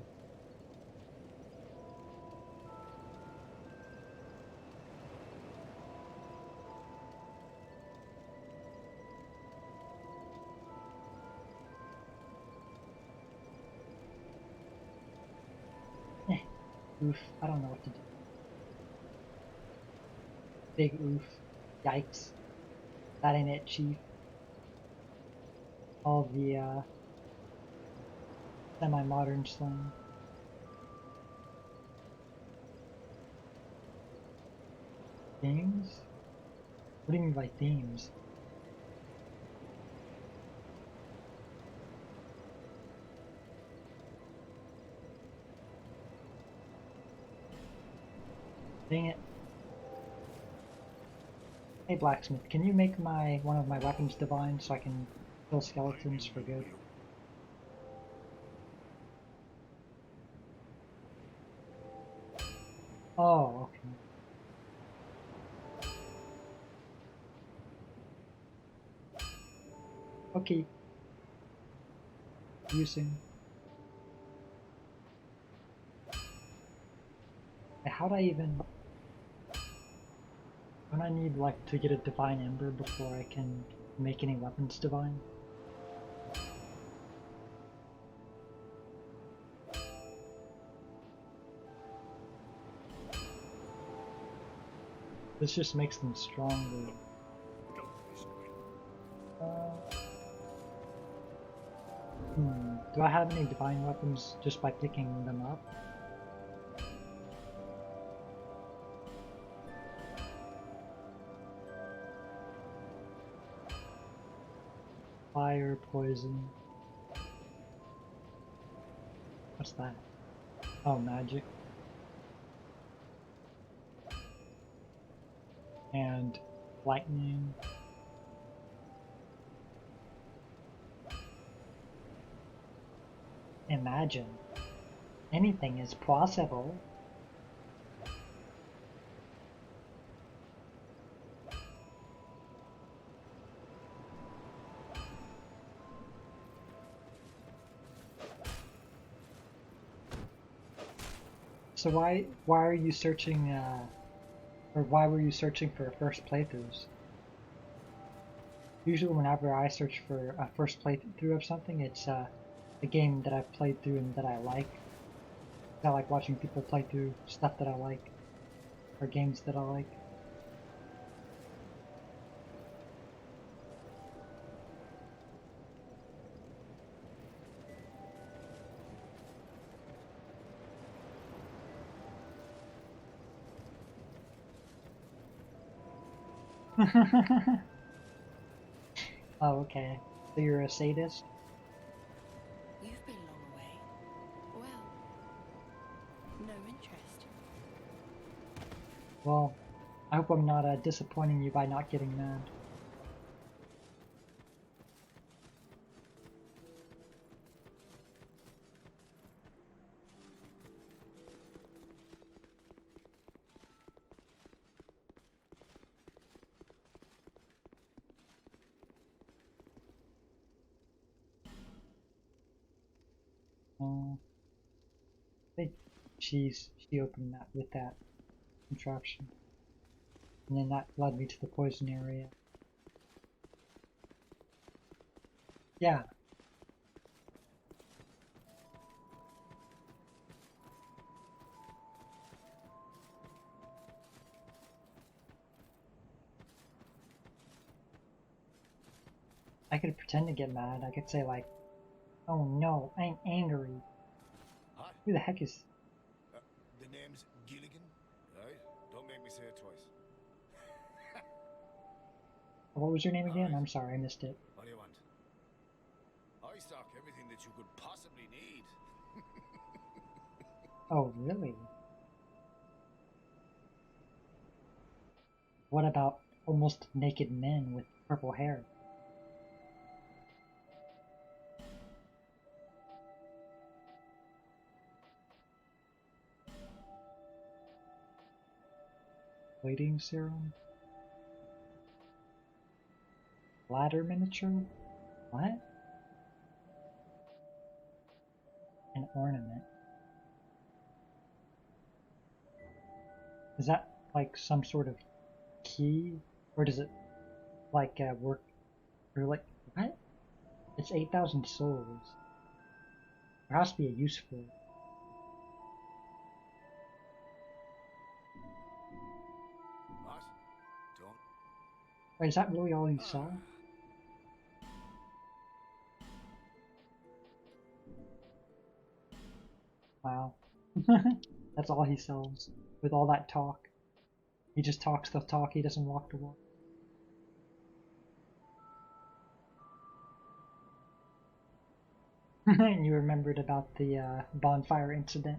Eh, oof, I don't know what to do. Big oof. Yikes. That ain't it, Chief. All the, semi-modern slang. Themes? What do you mean by themes? Dang it. Hey Blacksmith, can you make one of my weapons divine so I can kill skeletons for good? Oh, okay. Okay. Using. How'd I even... Don't I need, like, to get a divine ember before I can make any weapons divine? This just makes them stronger. Do I have any divine weapons just by picking them up? Fire, poison. What's that? Oh, magic. And lightning. Imagine. Anything is possible. So why are you searching or why were you searching for first playthroughs? Usually whenever I search for a first playthrough of something, it's a game that I've played through and that I like. I like watching people play through stuff that I like, or games that I like. Oh, okay. So you're a sadist? You've been long away. Well, no interest. Well, I hope I'm not disappointing you by not getting mad. I think she opened that with that contraption. And then that led me to the poison area. Yeah. I could pretend to get mad. I could say like, oh no, I'm angry. Hi, Who the heck is... the name's Gilligan, right? Don't make me say it twice. What was your name again? Alright. I'm sorry, I missed it. What do you want? I stock everything that you could possibly need. Oh, really? What about almost naked men with purple hair? Bleeding serum? Ladder miniature? What? An ornament. Is that like some sort of key? Or does it like work? Or like, what? It's 8,000 souls. There has to be a use for it. What? Don't. Wait, is that really all you saw? Wow. That's all he sells. With all that talk. He just talks the talk, he doesn't walk the walk. And you remembered about the bonfire incident.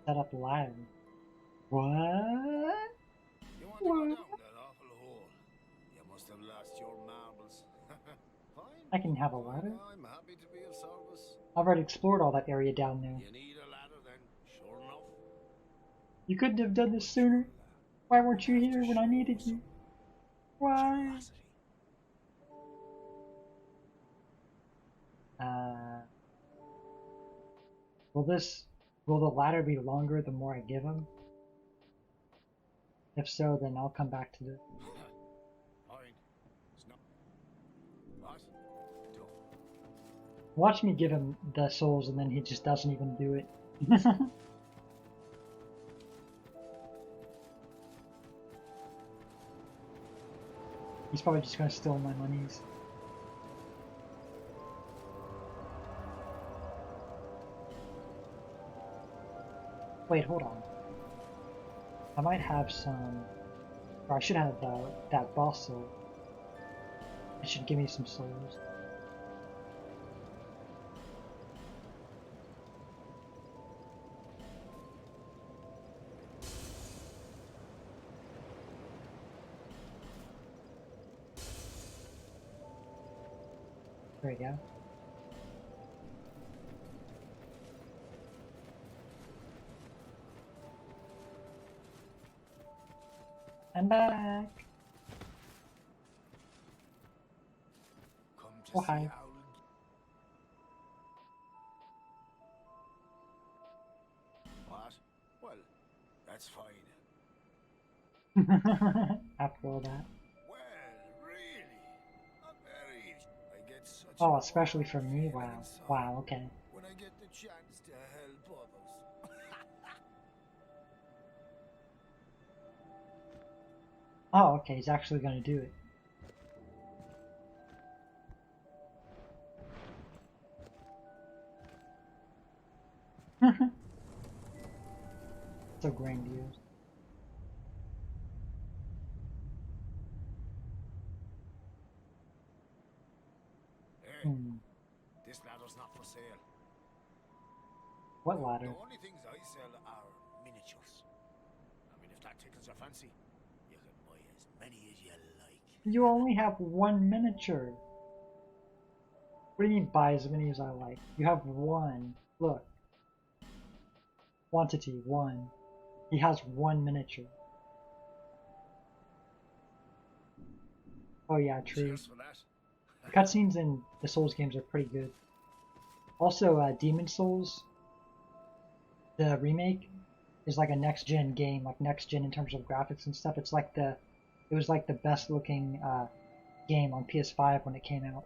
Set up ladder. What? You want to go What? down that awful hole? You must have lost your marbles. Fine. I can have a ladder. I'm happy to be of service. I've already explored all that area down there. You need a ladder then, sure enough. You couldn't have done this sooner. Why weren't you here when I needed you? Why? Curiosity. Will the ladder be longer the more I give him? If so, then I'll come back to the... Fine. It's not. What? Don't. Watch me give him the souls and then he just doesn't even do it. He's probably just gonna steal my monies. Wait, hold on. I might have some, or I should have that boss soul. It should give me some souls. There we go. I'm back. Come to Oh, see hi. how. What? Well, that's fine. After all that. Well, really, not very. I get such Oh, a especially for warm me? feeling Wow. inside Wow, okay. when I get the chance to help others. Oh, okay, he's actually gonna do it. So grandiose. Hey, Hmm. this ladder's not for sale. What The ladder? only things I sell are miniatures. I mean, if that tickles your fancy, you can buy as many as you like. You only have one miniature. What do you mean buy as many as I like? You have one. Look. Quantity, one. He has one miniature. Oh yeah, true. Cheers for that. The cutscenes in the Souls games are pretty good. Also, Demon Souls, the remake, is like a next-gen game, like next-gen in terms of graphics and stuff. It was like the best looking game on PS5 when it came out.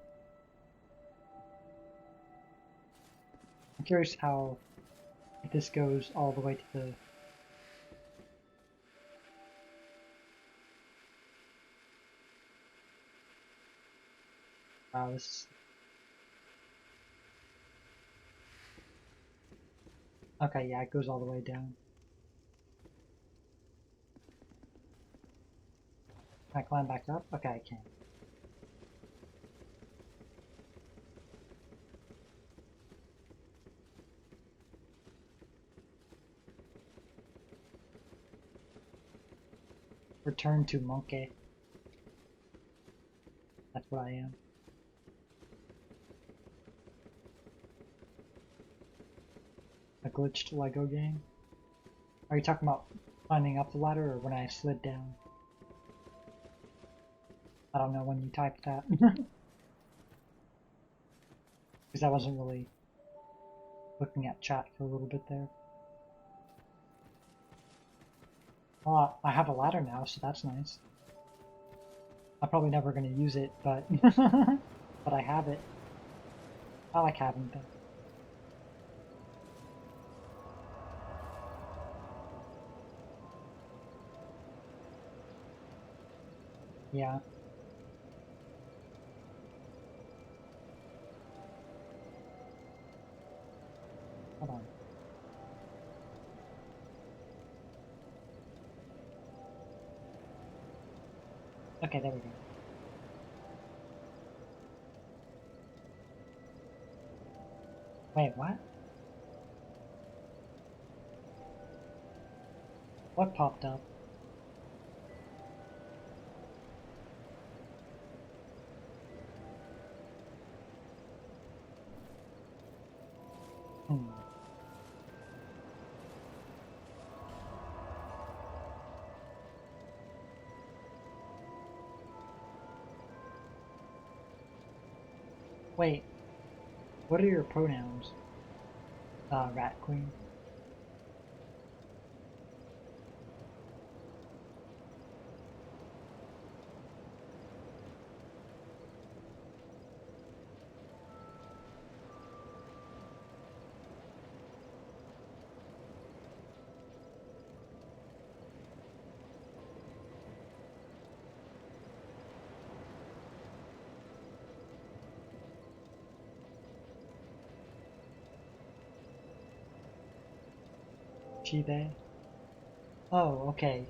I'm curious how if this goes all the way to the. Wow, this. Okay, yeah, it goes all the way down. Can I climb back up? Okay, I can. Return to Monkey. That's what I am. A glitched Lego game? Are you talking about climbing up the ladder or when I slid down? I don't know when you typed that. Because I wasn't really looking at chat for a little bit there. Well, I have a ladder now, so that's nice. I'm probably never going to use it, but but I have it. I like having things. Yeah. Hold on. Okay, there we go. Wait, what? What popped up? Hmm. Wait, what are your pronouns? Rat Queen? She, they? Oh, okay.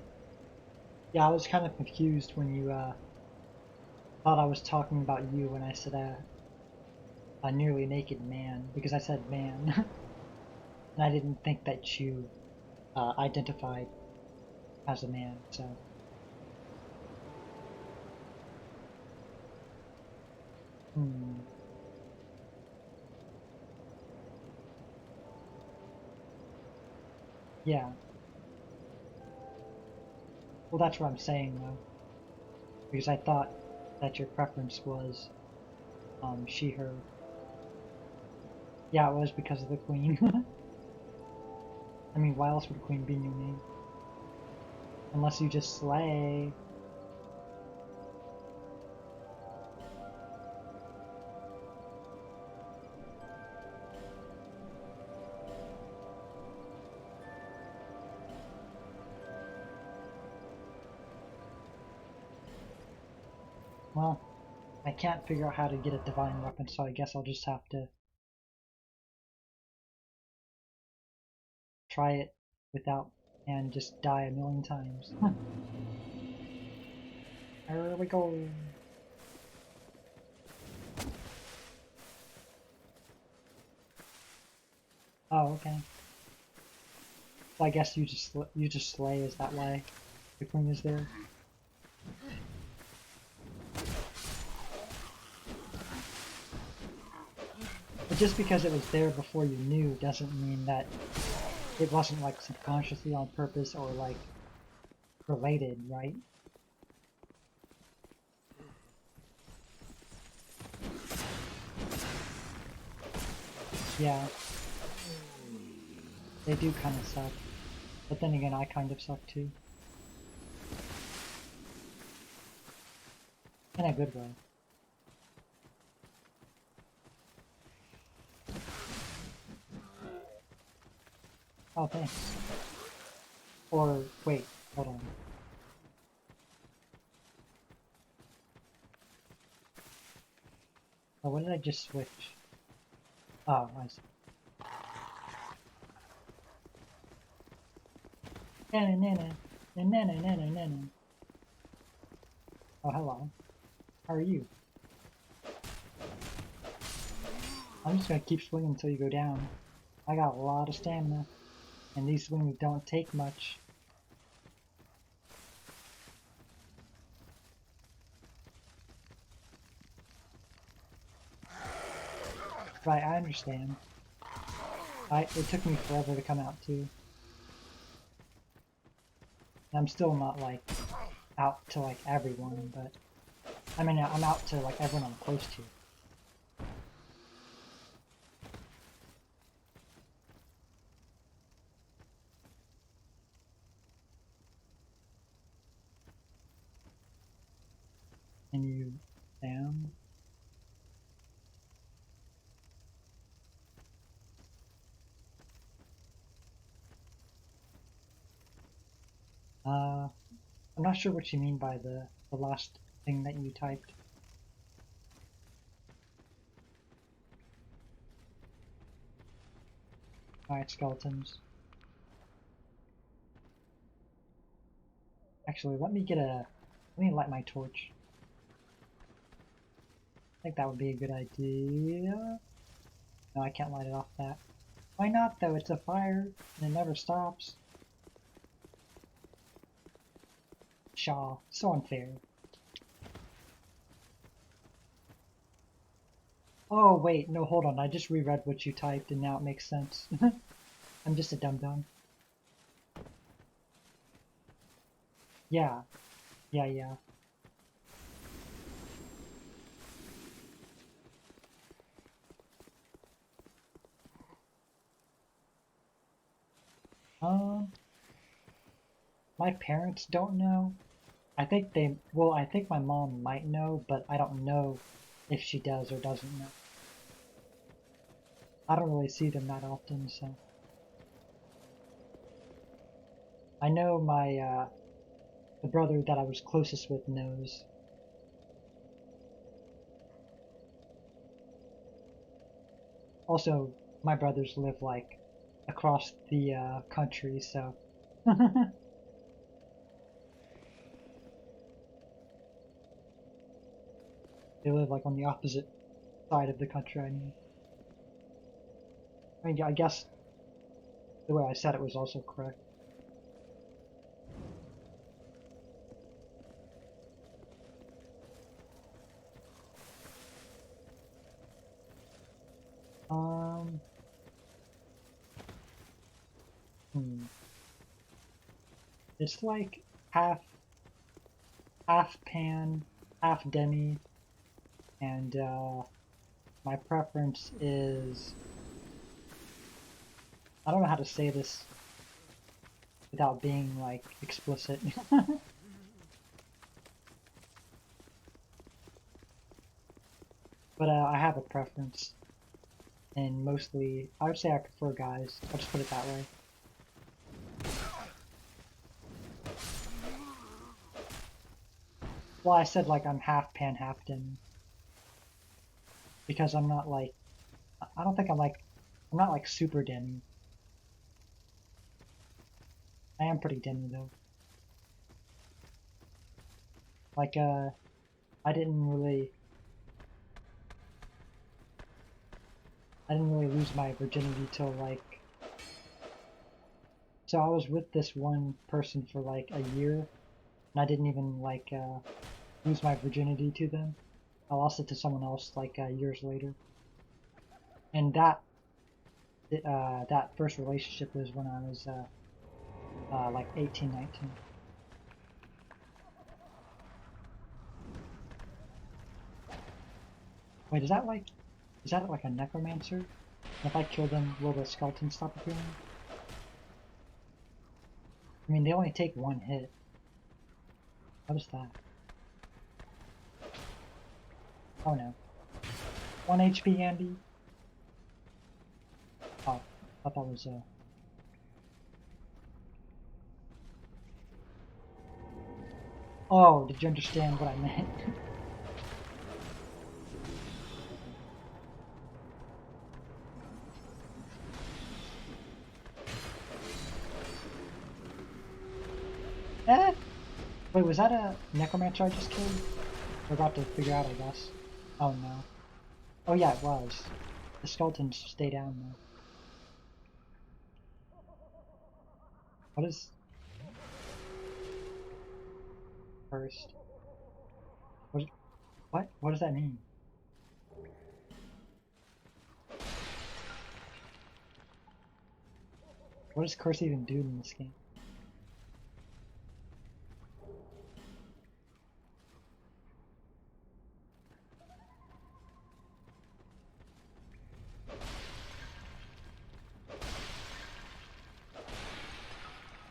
Yeah, I was kind of confused when you thought I was talking about you when I said a nearly naked man, because I said man, and I didn't think that you identified as a man, so. Hmm. Yeah. Well, that's what I'm saying, though, because I thought that your preference was she, her. Yeah, it was because of the queen. I mean, why else would queen be in your name? Unless you just slay. Well, I can't figure out how to get a divine weapon, so I guess I'll just have to try it without and just die a million times. Here we go. Oh, okay. So I guess you just slay. Is that why the queen is there? But just because it was there before you knew doesn't mean that it wasn't like subconsciously on purpose or like related, right? Yeah, they do kind of suck. But then again, I kind of suck too. In a good way. Oh, thanks. Or, wait, hold on. Oh, what did I just switch? Oh, I see. Nana, nana, nana, nana, nana. Oh, hello. How are you? I'm just gonna keep swinging until you go down. I got a lot of stamina, and these swings don't take much. Right, I understand. It took me forever to come out too. And I'm still not like out to like everyone, but I mean I'm out to like everyone I'm close to. And you down? I'm not sure what you mean by the last thing that you typed. Alright, skeletons. Actually, let me light my torch. I think that would be a good idea. No, I can't light it off that. Why not though? It's a fire and it never stops. Shaw, so unfair. Oh wait, no, hold on. I just reread what you typed and now it makes sense. I'm just a dum-dum. Yeah, yeah. Um, my parents don't know. I think my mom might know, but I don't know if she does or doesn't know. I don't really see them that often, so. I know the brother that I was closest with knows. Also, my brothers live like across the country, so. They live like on the opposite side of the country, I mean, I guess the way I said it was also correct. Um, It's like half pan, half demi, and my preference is, I don't know how to say this without being like explicit. But I have a preference, and mostly I would say I prefer guys. I'll just put it that way. Well, I said like I'm half pan, half demi, because I'm not like, I don't think I'm not like super demi. I am pretty demi though. Like I didn't really lose my virginity till like, so I was with this one person for like a year, and I didn't even like lose my virginity to them. I lost it to someone else like years later. And that first relationship was when I was like 18, 19. Wait, is that like a necromancer? And if I kill them, will the skeletons stop appearing? I mean, they only take one hit. What is that? Oh no. 1 HP, Andy? Oh, I thought that was Oh, did you understand what I meant? Eh? Wait, was that a necromancer I just killed? We're about to figure out, I guess. Oh no. Oh yeah, it was. The skeletons stay down though. What is first? What? What does that mean? What does curse even do in this game?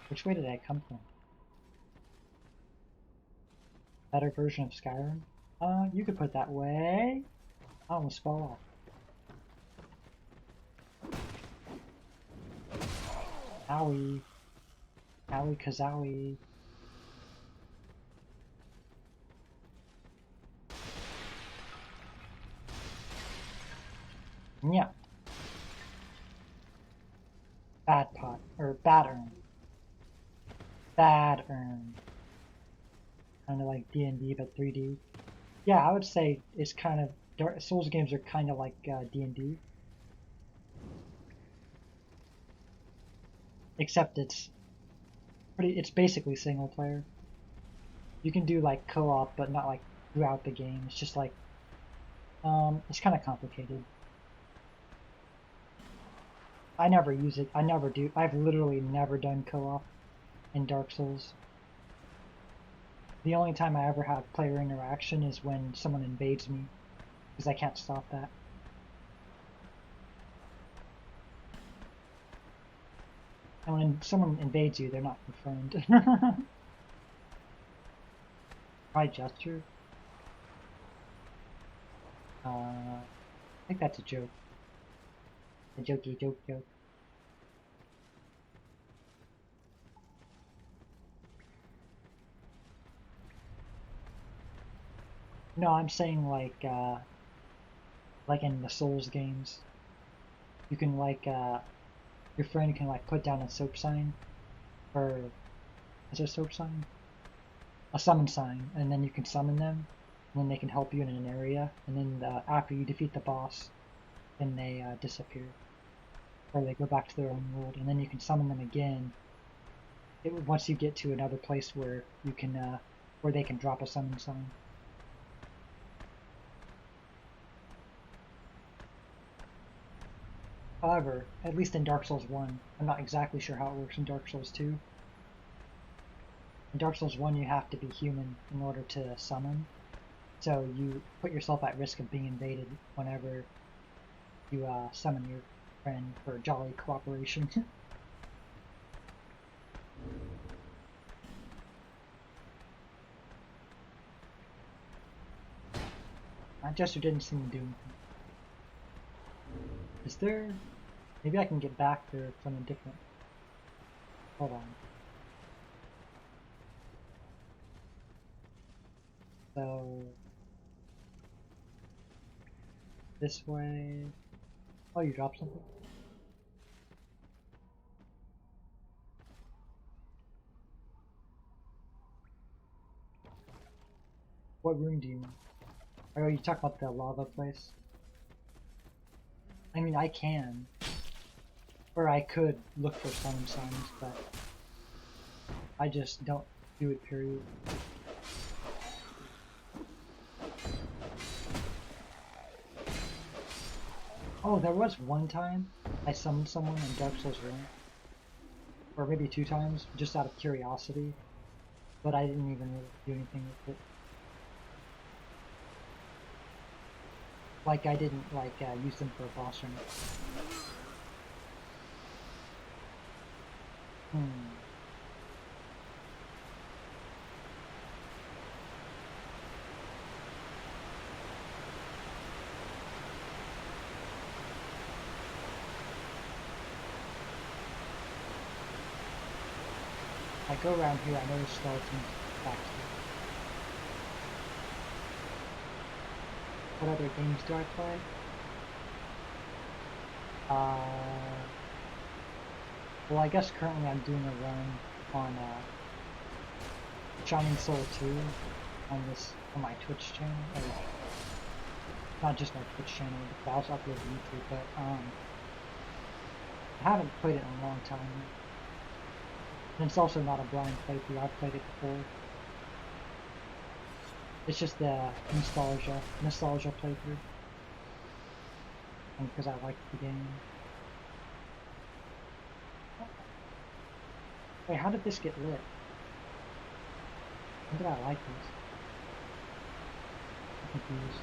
Which way did I come from? Better version of Skyrim? You could put it that way. I almost fell off. Owie. Owie kazowie. Yeah. Bad pot. Or bad urn. Bad urn. Kind of like D&D, but 3D. Yeah, I would say it's kind of, Souls games are kind of like D&D. Except it's basically single player. You can do like co-op, but not like throughout the game. It's just like, it's kind of complicated. I never use it. I never do. I've literally never done co-op in Dark Souls. The only time I ever have player interaction is when someone invades me, because I can't stop that. And when someone invades you, they're not your friend. Try gesture? I think that's a joke. A jokey joke. No, I'm saying like in the Souls games, you can like your friend can like put down a soap sign, or is it a soap sign? A summon sign, and then you can summon them, and then they can help you in an area, and then after you defeat the boss, then they disappear, or they go back to their own world, and then you can summon them again. Once you get to another place where you can, where they can drop a summon sign. However, at least in Dark Souls 1, I'm not exactly sure how it works in Dark Souls 2. In Dark Souls 1, you have to be human in order to summon, so you put yourself at risk of being invaded whenever you summon your friend for jolly cooperation. That gesture didn't seem to do anything. Is there... Maybe I can get back there from a different... Hold on. So... This way... Oh, you dropped something? What room do you mean? Oh, you talk about the lava place? I mean, I can. Or I could look for summon signs, but I just don't do it, period. Oh, there was one time I summoned someone in Dark Souls 1. Or maybe 2 times, just out of curiosity. But I didn't even really do anything with it. Like, I didn't, like, use them for a boss or anything. I go around here, I notice skeletons back here. What other games do I play? Well, I guess currently I'm doing a run on Shining Soul 2 on my Twitch channel. Or, not just my Twitch channel, but I also upload to YouTube. But I haven't played it in a long time. And it's also not a blind playthrough. I've played it before. It's just the nostalgia playthrough. And because I liked the game. Wait, how did this get lit? When did I like this? I'm confused.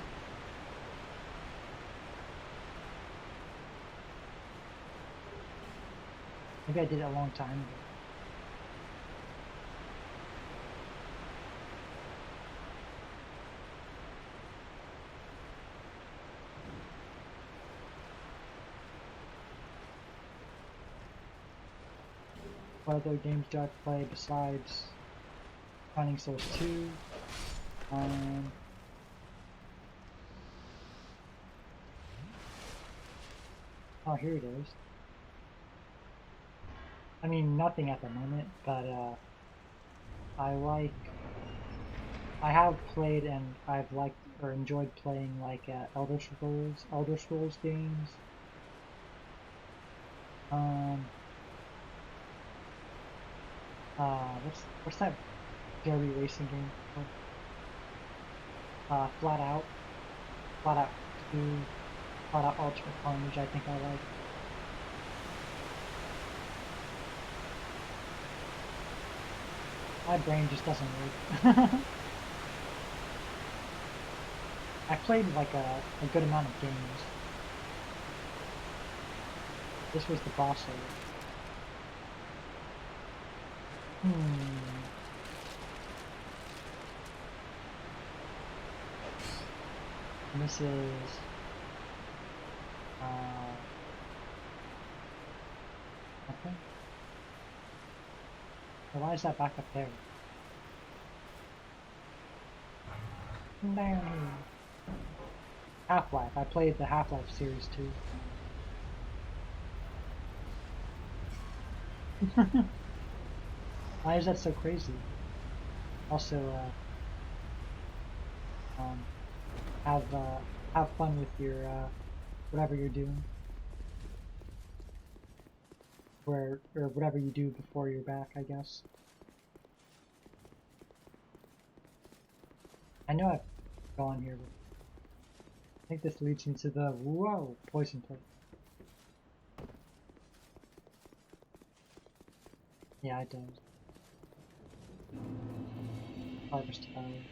Maybe I did it a long time ago. What other games do I play besides Shining Souls 2? Oh, here it is. I mean, nothing at the moment, but I have played and I've liked or enjoyed playing like Elder Scrolls games. What's that derby racing game called? Flat Out 2, Flat Out Ultimate Carnage, I think I like. My brain just doesn't work. I played like a good amount of games. This was the boss area. And this is okay. Well, why is that back up there? Down here. Half-Life. I played the Half-Life series too. Why is that so crazy? Also, um, have have fun with your whatever you're doing, or whatever you do before you're back, I guess. I know I've gone here, but I think this leads me to the whoa poison plate. Yeah, it does. Harvest value.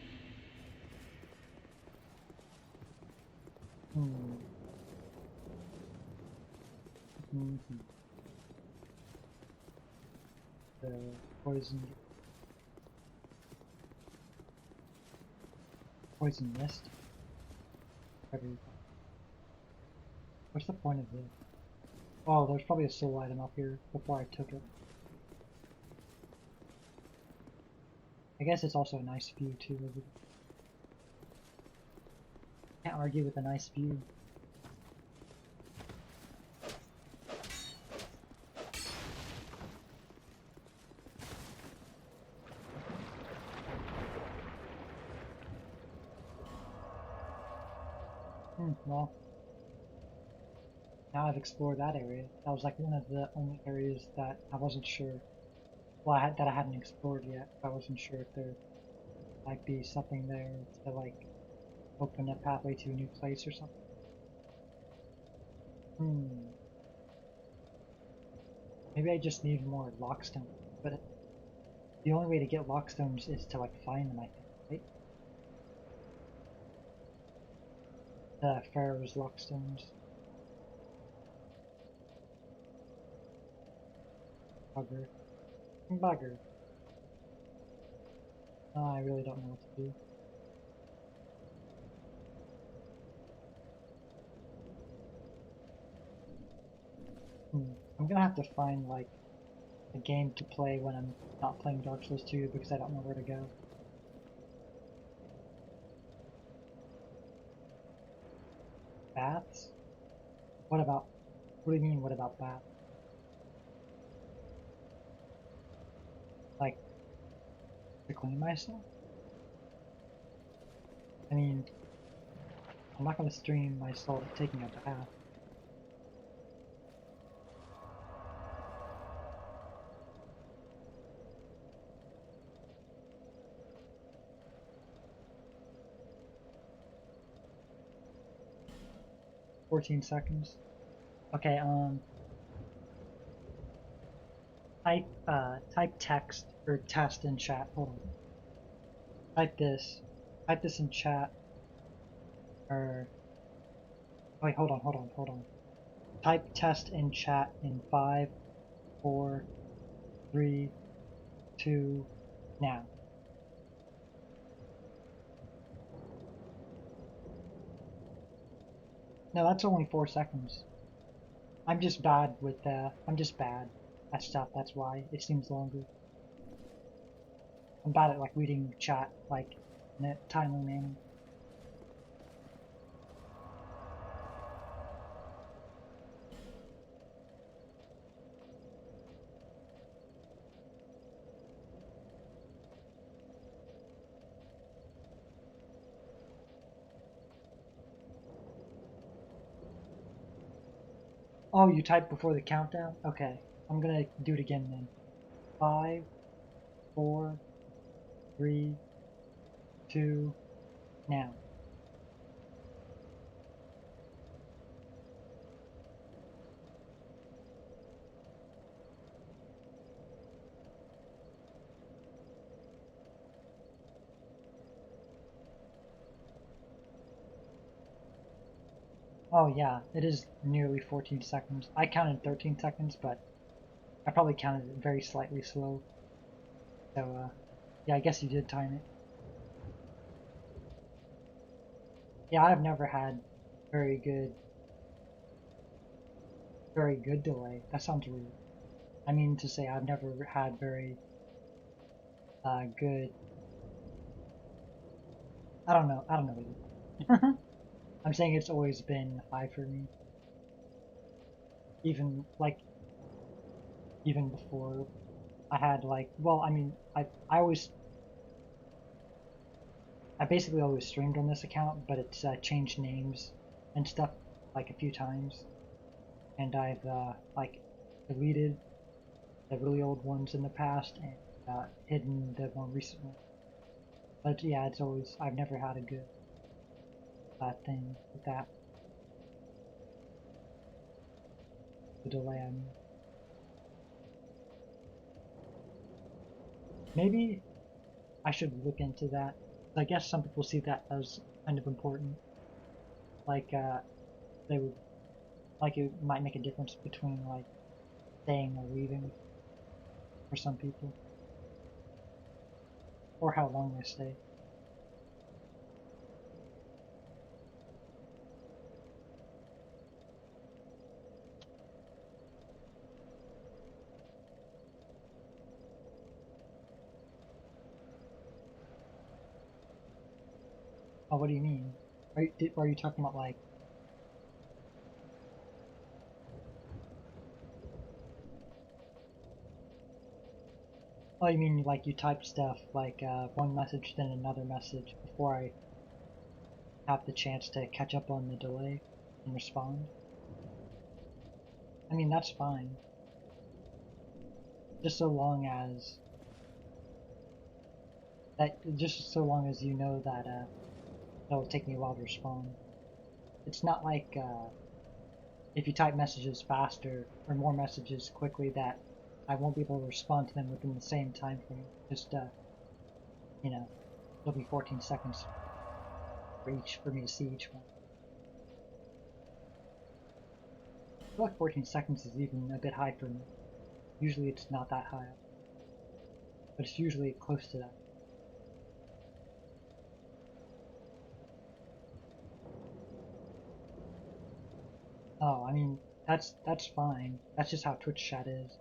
Hmm. Mm-hmm. The poison mist. Whatever you call it. What's the point of this? Oh, there's probably a soul item up here before I took it. I guess it's also a nice view too. Can't argue with a nice view. Well, now I've explored that area. That was like one of the only areas that I wasn't sure. Well, that I hadn't explored yet. I wasn't sure if there might be something there to like open a pathway to a new place or something. Hmm. Maybe I just need more lockstone. But the only way to get lockstones is to like find them, I think, right? The Pharaoh's lockstones. Bugger. Bugger. I really don't know what to do. I'm gonna have to find like a game to play when I'm not playing Dark Souls 2 because I don't know where to go. Baths? What about, what do you mean, what about baths? Like, to clean myself? I mean, I'm not gonna stream myself taking a bath. $14. Okay, type text or test in chat. Hold on. Type this. Type this in chat. Or wait, hold on. Type test in chat in 5, 4, 3, 2, now. No, that's only 4 seconds. I'm just bad with I'm just bad at stuff, that's why it seems longer. I'm bad at like reading chat like in a timely manner. Oh, you typed before the countdown? Okay, I'm gonna do it again then. 5, 4, 3, 2, now. Oh yeah, it is nearly 14 seconds. I counted 13 seconds, but I probably counted it very slightly slow. So, yeah, I guess you did time it. Yeah, I've never had very good, very good delay. That sounds weird. I mean to say I've never had very, good. I don't know either. I'm saying it's always been high for me. Even, like, even before I had like, well, I mean, I basically always streamed on this account, but it's changed names and stuff like a few times, and I've like deleted the really old ones in the past and hidden the more recent ones. But yeah, it's always, I've never had a good thing with that. The delay, I mean. Maybe I should look into that. I guess some people see that as kind of important. Like, they would, like it might make a difference between like staying or leaving for some people. Or how long they stay. Oh, what do you mean? Are you talking about like? Oh, you mean like you type stuff like one message then another message before I have the chance to catch up on the delay and respond? I mean, that's fine. Just so long as just so long as you know that it'll take me a while to respond. It's not like if you type messages faster or more messages quickly that I won't be able to respond to them within the same time frame. Just you know, it'll be 14 seconds for me to see each one. I feel like 14 seconds is even a bit high for me. Usually it's not that high, but it's usually close to that. Oh, I mean, that's fine. That's just how Twitch chat is.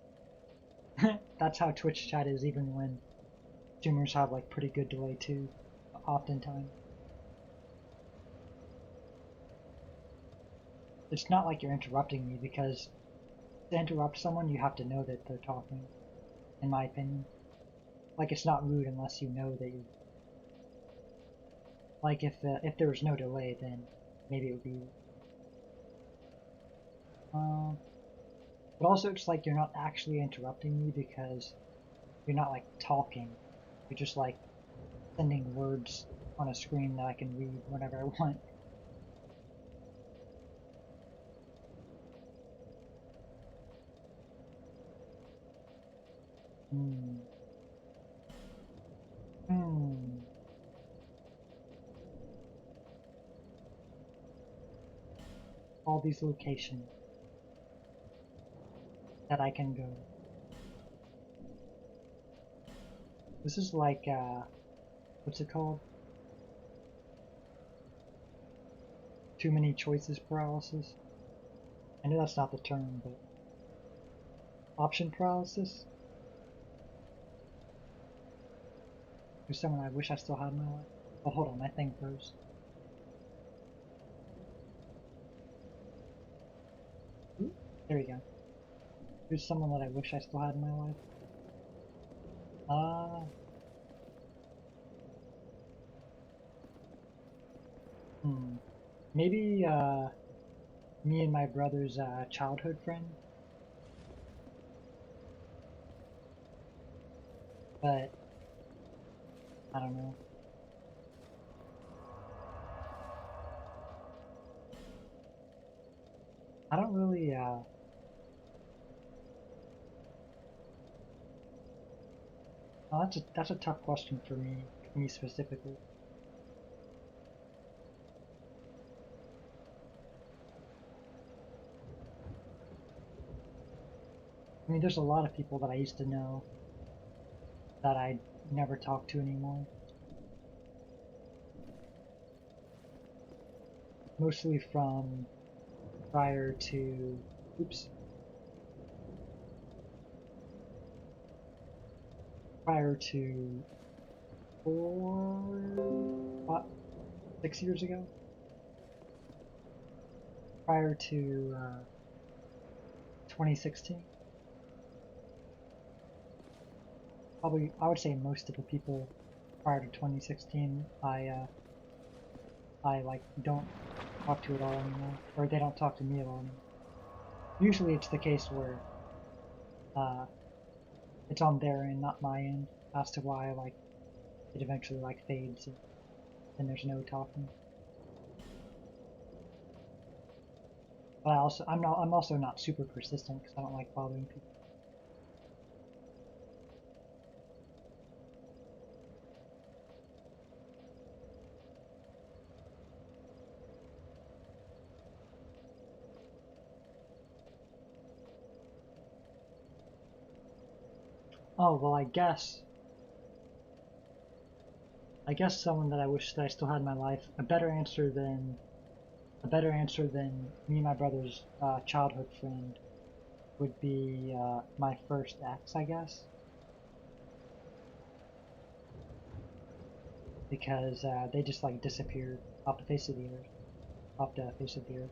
That's how Twitch chat is even when streamers have like pretty good delay too, oftentimes. It's not like you're interrupting me because to interrupt someone you have to know that they're talking, in my opinion. Like it's not rude unless you know that you. Like if there was no delay, then maybe it would be. But also it's like you're not actually interrupting me because you're not like talking. You're just like sending words on a screen that I can read whenever I want. Hmm. Hmm. All these locations that I can go. This is like, what's it called? Too many choices paralysis? I know that's not the term, but option paralysis? There's someone I wish I still had in my life. Oh, hold on, my thing froze. Ooh, there we go. There's someone that I wish I still had in my life. Uh, Maybe, me and my brother's, childhood friend. But, I don't know. I don't really, oh, that's a tough question for me specifically. I mean, there's a lot of people that I used to know that I never talk to anymore. Mostly from prior to, oops, prior to 6 years ago. Prior to 2016. probably, I would say most of the people prior to 2016, I like don't talk to at all anymore, or they don't talk to me at all anymore. Usually it's the case where uh, it's on their end, not my end, as to why like it eventually like fades and there's no talking. But I'm also not super persistent because I don't like bothering people. Oh well, I guess someone that I wish that I still had in my life, a better answer than me and my brother's childhood friend would be my first ex, I guess, because they just like disappeared off the face of the earth, off the face of the earth.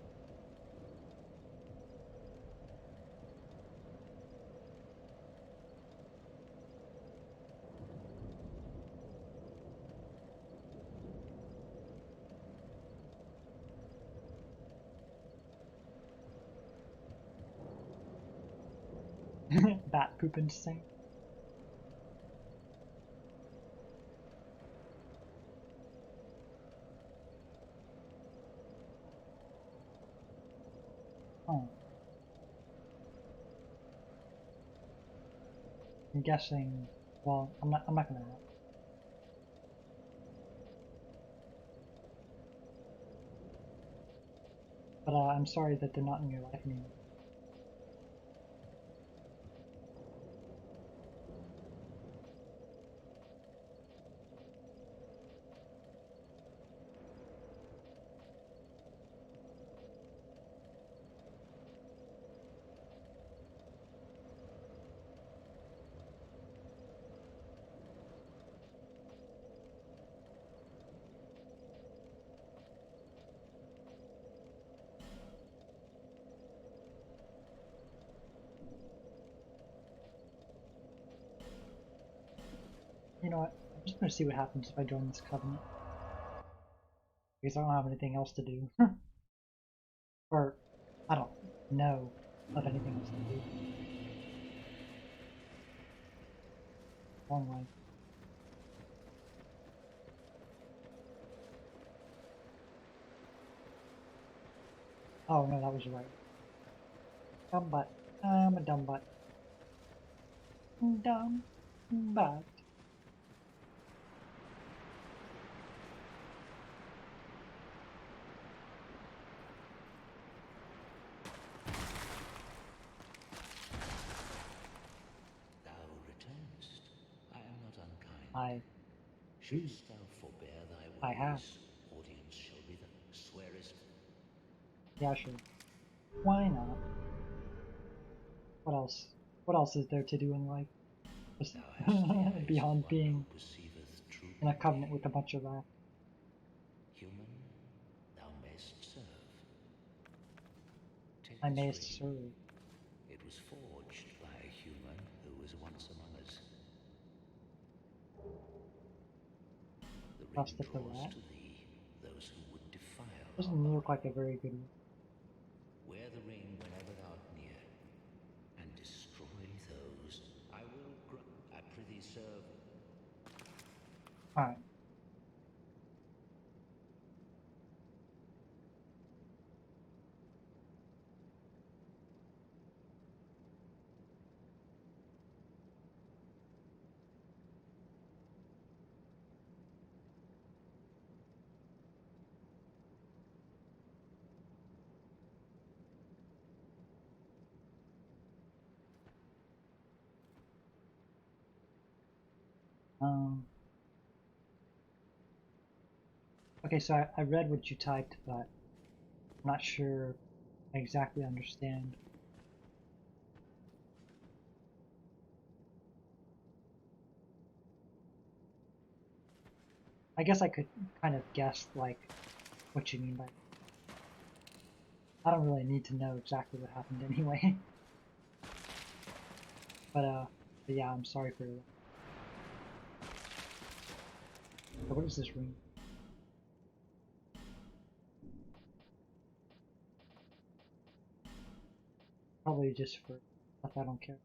Bat poop instinct. Oh, I'm guessing. Well, I'm not. I'm not gonna. But I'm sorry that they're not in your life anymore. You know what? I'm just gonna see what happens if I join this covenant because I don't have anything else to do, or I don't know of anything else to do. Wrong way. Oh no, that was right. Dumb butt. I'm a dumb butt. Dumb butt. Thou returnest. I am not unkind. I Shouldst thou forbear thy I have. ways, audience shall be the swearest. Yeah, sure. Why not? What else? What else is there to do in life? Just Thou hast the eyes beyond of one being who perceiveth true in a beauty. covenant with a bunch of Human, thou mayst serve. Take I this may ring. serve. It was forged by a human who was once among us. The ring Trust it for draws that. to thee those who would defile our Doesn't look bond. like a very good one. Wear the ring whenever thou art near, and destroy those. I will I prithee serve. Alright. Um, okay, so I read what you typed, but I'm not sure I exactly understand. I guess I could kind of guess, like, what you mean by I don't really need to know exactly what happened anyway. But yeah, I'm sorry for So what is this ring? Probably just for stuff I don't care.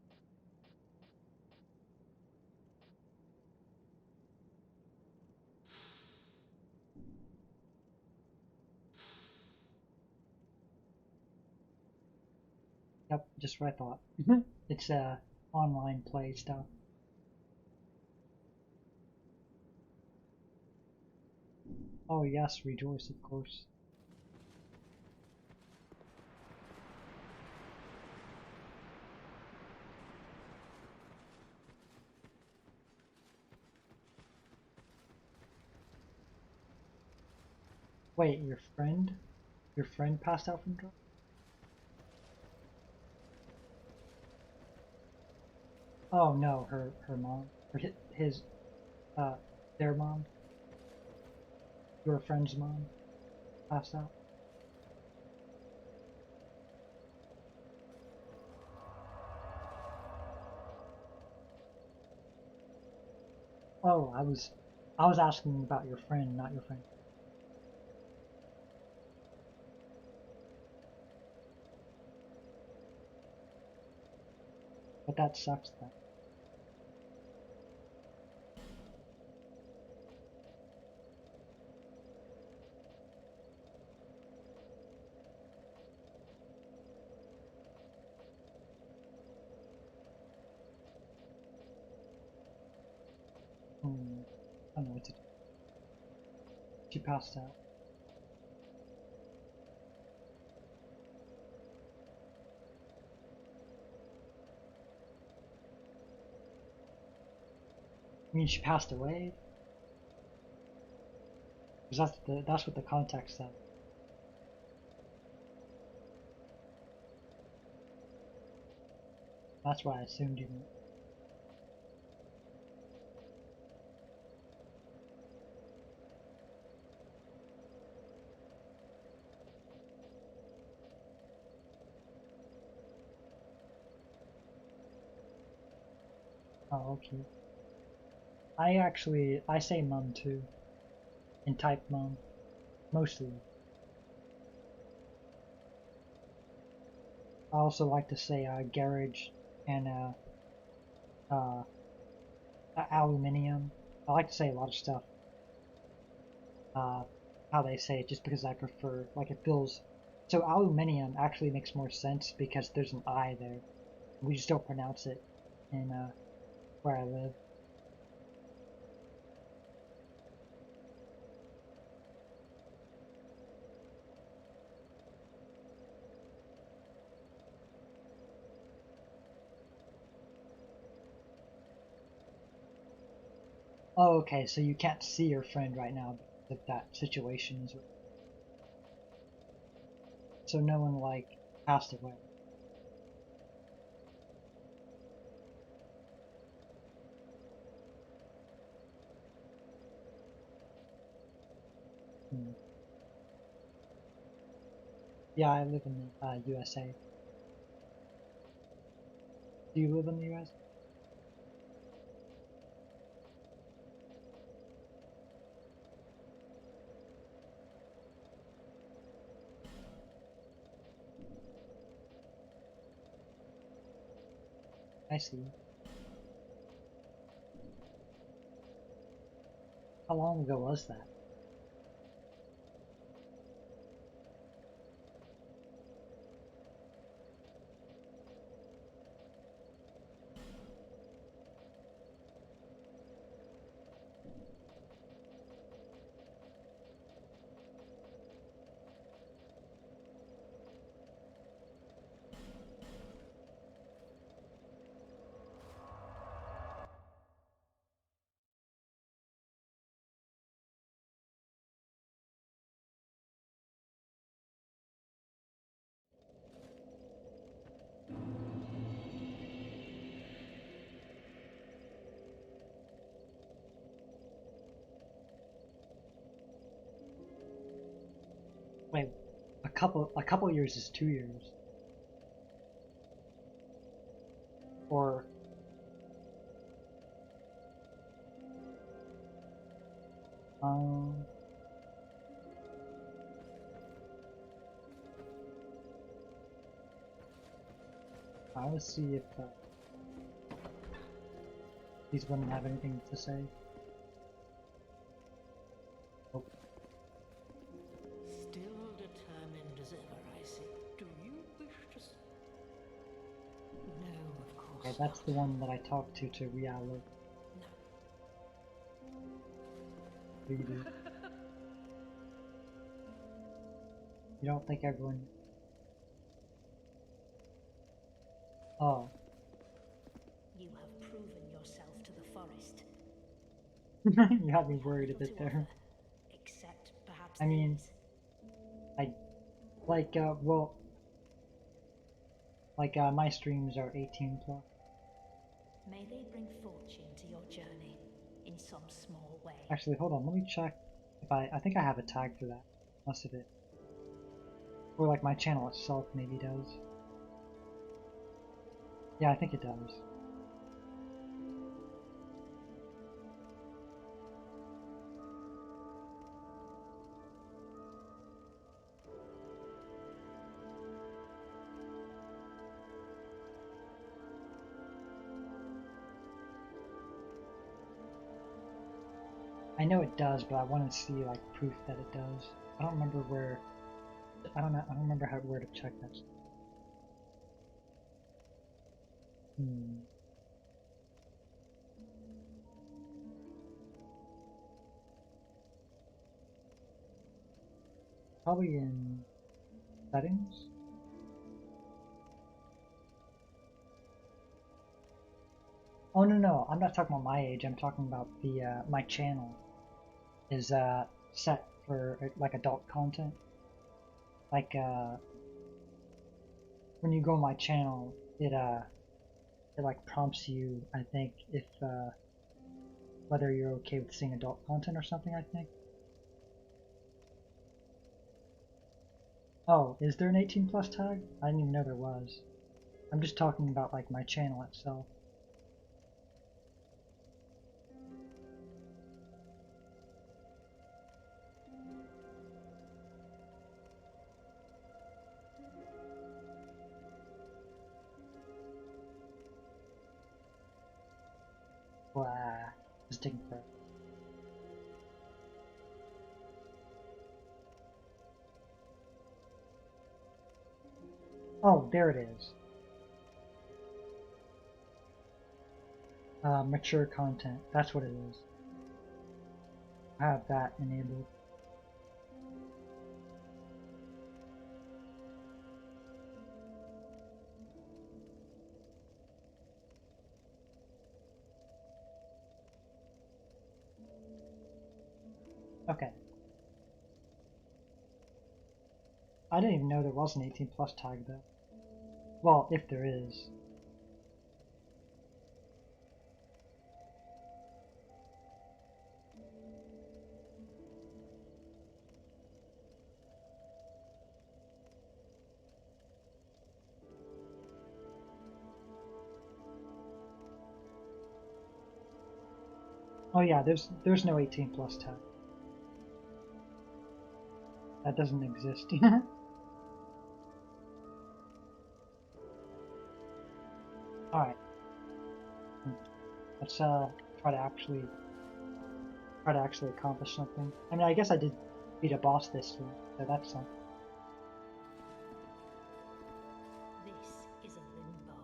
Yep, just what I thought. It's online play stuff. Oh yes, rejoice, of course. Wait, your friend? Your friend passed out from drugs? Oh no, her mom, or his their mom, your friend's mom, passed out. Oh, I was asking about your friend, not your friend. But that sucks then. I don't know what to do. She passed out. I mean, she passed away? Because that's what the context said. That's why I assumed you meant. Oh, okay. I say mum too. And type mum. Mostly. I also like to say garage and uh, aluminium. I like to say a lot of stuff. How they say it, just because I prefer, like it feels. So aluminium actually makes more sense because there's an I there. We just don't pronounce it in where I live. Oh, okay, so you can't see your friend right now because of that situation is. So no one like passed away. Hmm. Yeah, I live in the USA. Do you live in the US? I see. How long ago was that? Wait, a couple years is 2 years. Or Um, let's see if these women have anything to say. Oh, Still determined as ever, I see. Do you wish to No, of course okay, that's the one that I talked to Rialo. No. Really. You don't think everyone... Oh. You have proven yourself to the forest. You had me We have worried a little bit to there. offer, except perhaps I mean, these. well, my streams are 18 plus. May they bring fortune to your journey in some small way. Actually, hold on, let me check if I think I have a tag for that. Must have it. Or like my channel itself maybe does. Yeah, I think it does. I know it does, but I want to see like proof that it does. I don't remember where. I don't know. I don't remember where to check that. Probably in settings. Oh no, I'm not talking about my age. I'm talking about the my channel is set for like adult content. Like when you go on my channel, it like prompts you, I think, if whether you're okay with seeing adult content or something, I think. Oh, is there an 18 plus tag? I didn't even know there was. I'm just talking about like my channel itself. Blah. It's taking forever. Oh, there it is. Mature content. That's what it is. I have that enabled. Okay. I didn't even know there was an 18 plus tag though. Well, if there is. Oh yeah, there's no 18 plus tag. That doesn't exist. Alright. Let's try to actually accomplish something. I mean, I guess I did beat a boss this week, so that's something. This is a limbo.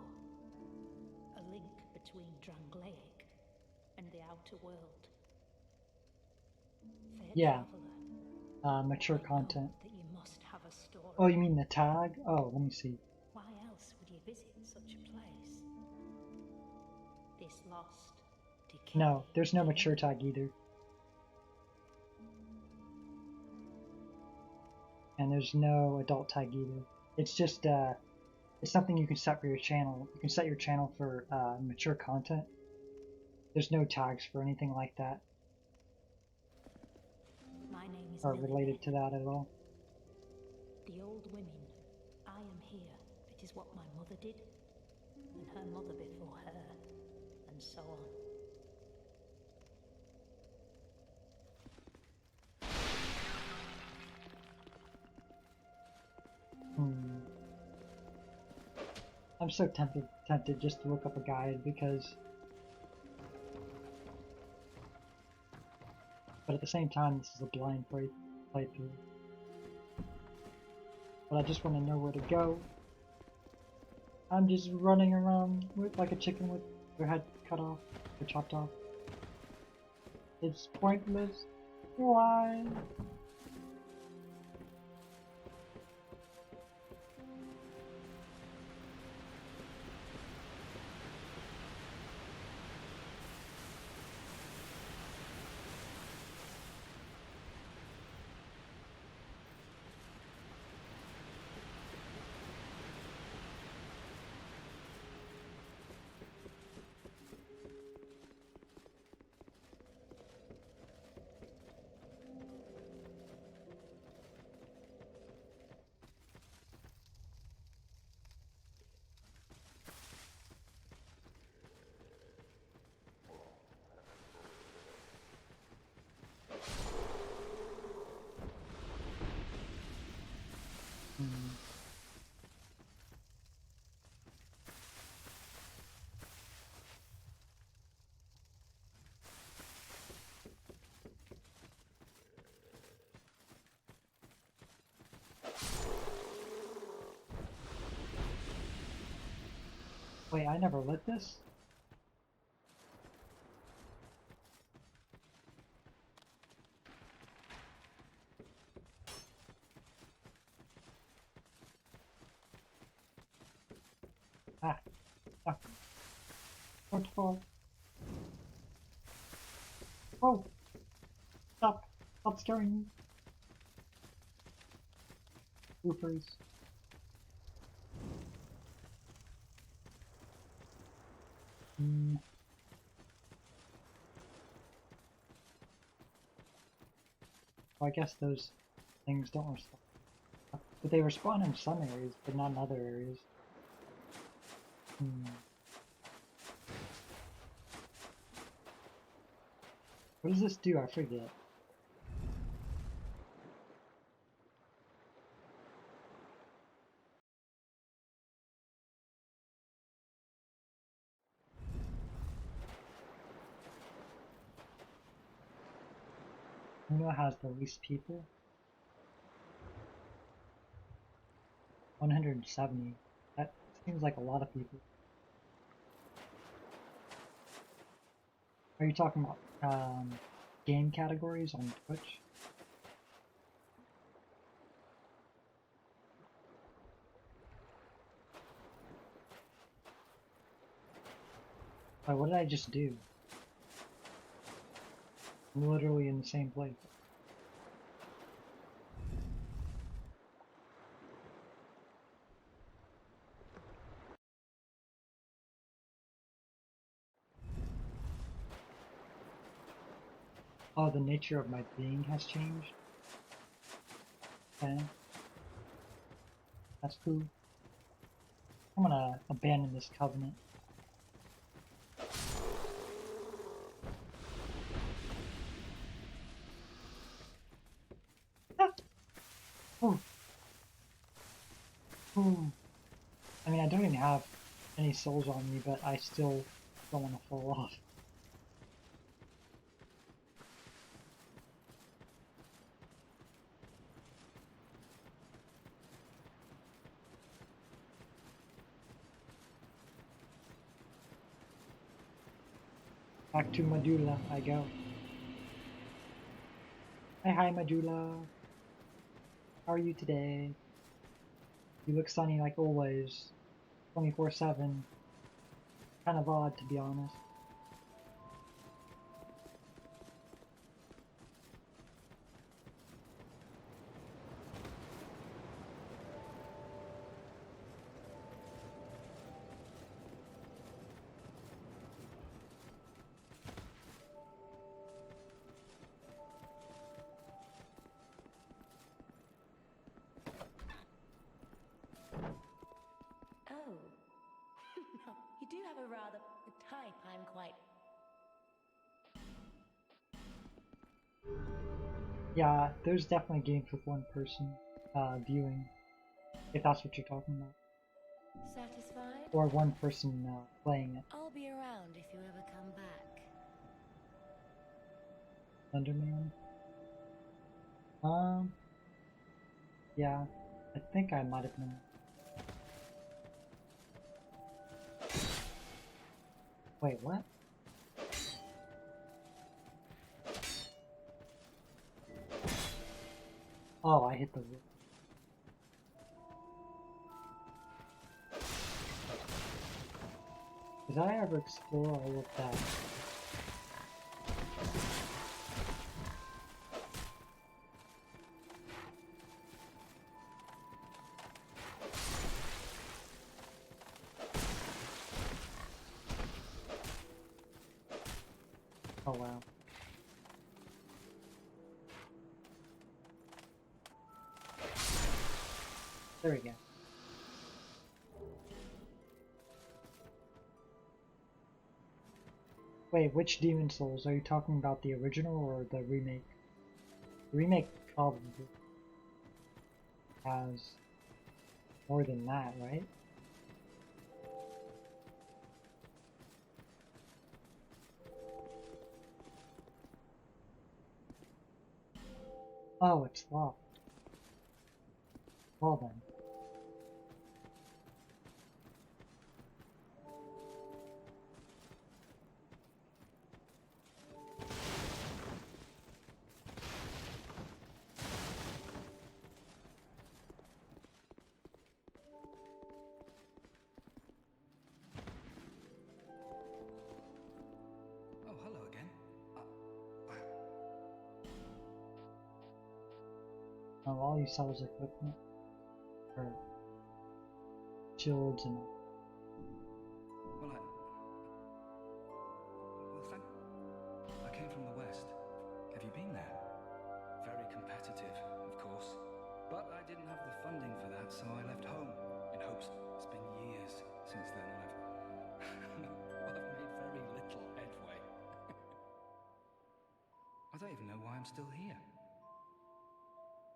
A link between Drangleic and the outer world. Fair Yeah. traveller, Mature I know content. that you must have a story. Oh, you mean the tag? Oh, let me see. Why else would you visit such a place? This lost, decayed No, there's no inn? mature tag either. And there's no adult tag either. It's just it's something you can set for your channel. You can set your channel for mature content. There's no tags for anything like that My name is or Millie related to Beth. that at all. The old women. I am here. It is what my mother did, and her mother before her, and so on. I'm so tempted just to look up a guide because, but at the same time, this is a blind playthrough. But I just want to know where to go. I'm just running around with like a chicken with their head cut off or chopped off. It's pointless. Why? Wait, I never lit this? Ah, fuck. Don't fall. Whoa! Stop! Stop scaring me! Roofers. Well, I guess those things don't respond. But they respawn in some areas, but not in other areas. What does this do? I forget. Who know has the least people? 170. That seems like a lot of people. Are you talking about game categories on Twitch? Wait, what did I just do? I'm literally in the same place. Oh, the nature of my being has changed? Okay. That's cool. I'm gonna abandon this covenant. Ah! Oh. Oh. I mean, I don't even have any souls on me, but I still don't want to fall off. Back to Medulla I go. Hey, hi Medulla. How are you today? You look sunny like always. 24/7. Kind of odd, to be honest. Oh. You do have a rather a type I'm quite... Yeah, there's definitely games with one person viewing, if that's what you're talking about. Satisfied? or one person playing it. I'll be around if you ever come back. Thunderman. Yeah, I think I might have been. Wait, what? Oh, I hit the roof. Did I ever explore all of that? Oh wow. There we go. Wait, which Demon Souls? Are you talking about the original or the remake? The remake probably has more than that, right? Oh, it's locked. Well then. Oh, hello again. Oh, all you saw was equipment. Or shields and... Well, I came from the West. Have you been there? Very competitive, of course. But I didn't have the funding for that, so I left home in hopes. It's been years since then, and I've made very little headway. I don't even know why I'm still here.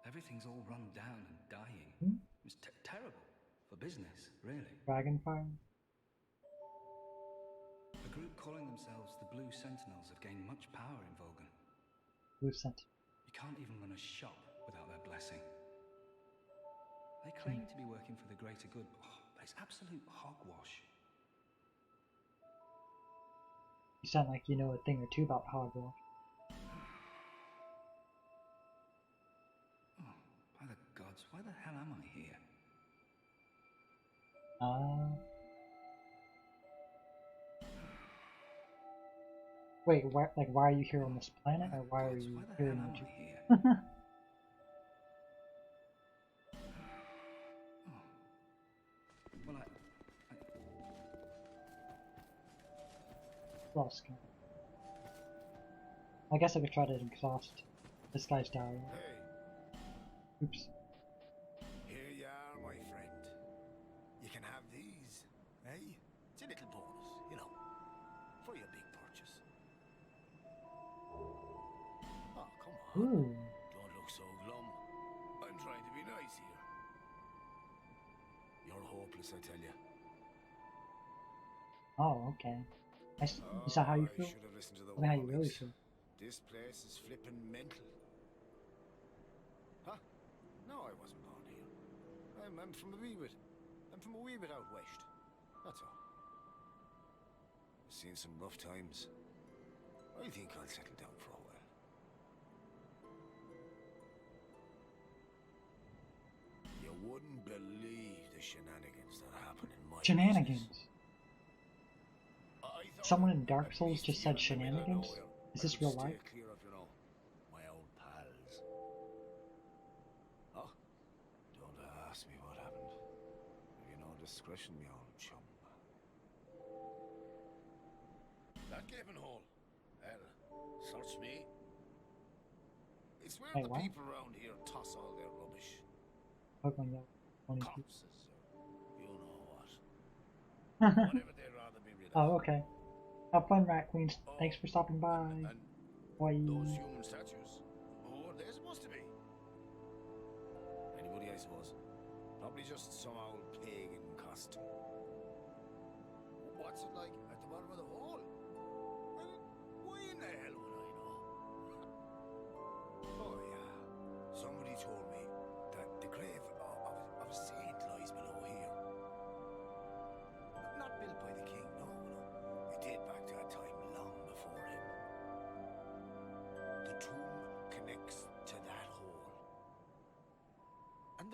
Everything's all run down and dying. Hmm? It's terrible for business, really. Dragonfire? A group calling themselves the Blue Sentinels have gained much power in Volgan. Blue Sentinel. You can't even run a shop without their blessing. They claim to be working for the greater good, but it's absolute hogwash. You sound like you know a thing or two about hogwash. Oh, by the gods, why the hell am I here? Wait, why are you here on this planet, or why are you here in am the I here? Well, Lost count. I guess I could try to exhaust this guy's diary. Hey, Oops. here you are, my friend. You can have these, eh? It's a little bonus, you know, for your big purchase. Oh, come on. Ooh. Don't look so glum. I'm trying to be nice here. You're hopeless, I tell you. Oh, okay. Is that how you feel? I should have listened to the I mean, how you really warnings. feel? This place is flippin' mental. Huh? No, I wasn't born here. I'm from a wee bit. I'm from a wee bit out west. That's all. I've seen some rough times. I think I'll settle down for a while. You wouldn't believe the shenanigans that happen in my Shenanigans. business. I thought Someone in I'd Dark Souls meet just you said in the middle of shenanigans? nowhere. Is I this would real stay life? clear of, you know, my old pals. Oh, don't ask me what happened. You know, discretion, me old chum. That gaping hole. Well, search me. It's where Wait, the what? people around here toss all their rubbish. Pokemon Yellow 22. Corpses, or you know what. Whatever they'd rather be rid of. Oh, okay. Have fun, Rat Queens. Thanks for stopping by. And Bye. those human statues, who are they supposed to be? Anybody, I suppose. Probably just some old pagan lost. What's it like at the bottom of the hole? Well, why in the hell would I know? Oh yeah, somebody told me that the grave of a saint lies below here. Not built by the king, no. It date back to a time long before him. The tomb connects to that hole. And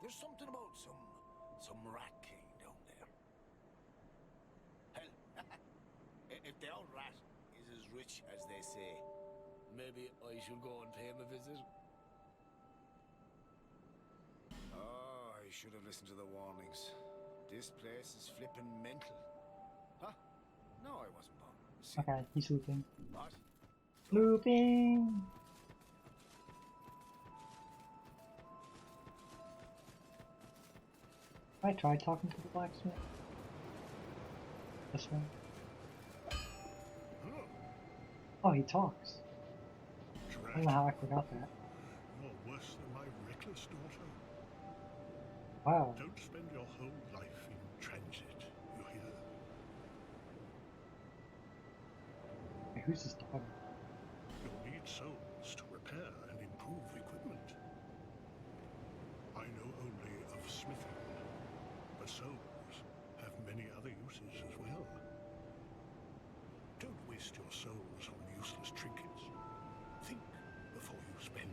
there's something about some rat king down there. Hell, if the old rat is as rich as they say, maybe I should go and pay him a visit. Oh, I should have listened to the warnings. This place is flippin' mental. Huh? No, I wasn't born. See, Okay, he's looping. what? Looping! I tried talking to the blacksmith. This one. Oh, he talks. I don't know how I forgot that. You're worse than my reckless daughter. Wow. Don't spend your whole life in transit, you hear? Hey, who's this daughter? You'll need souls to repair and improve equipment. I know only of smithing, but souls have many other uses as well. Don't waste your souls on useless trinkets. Think before you spend.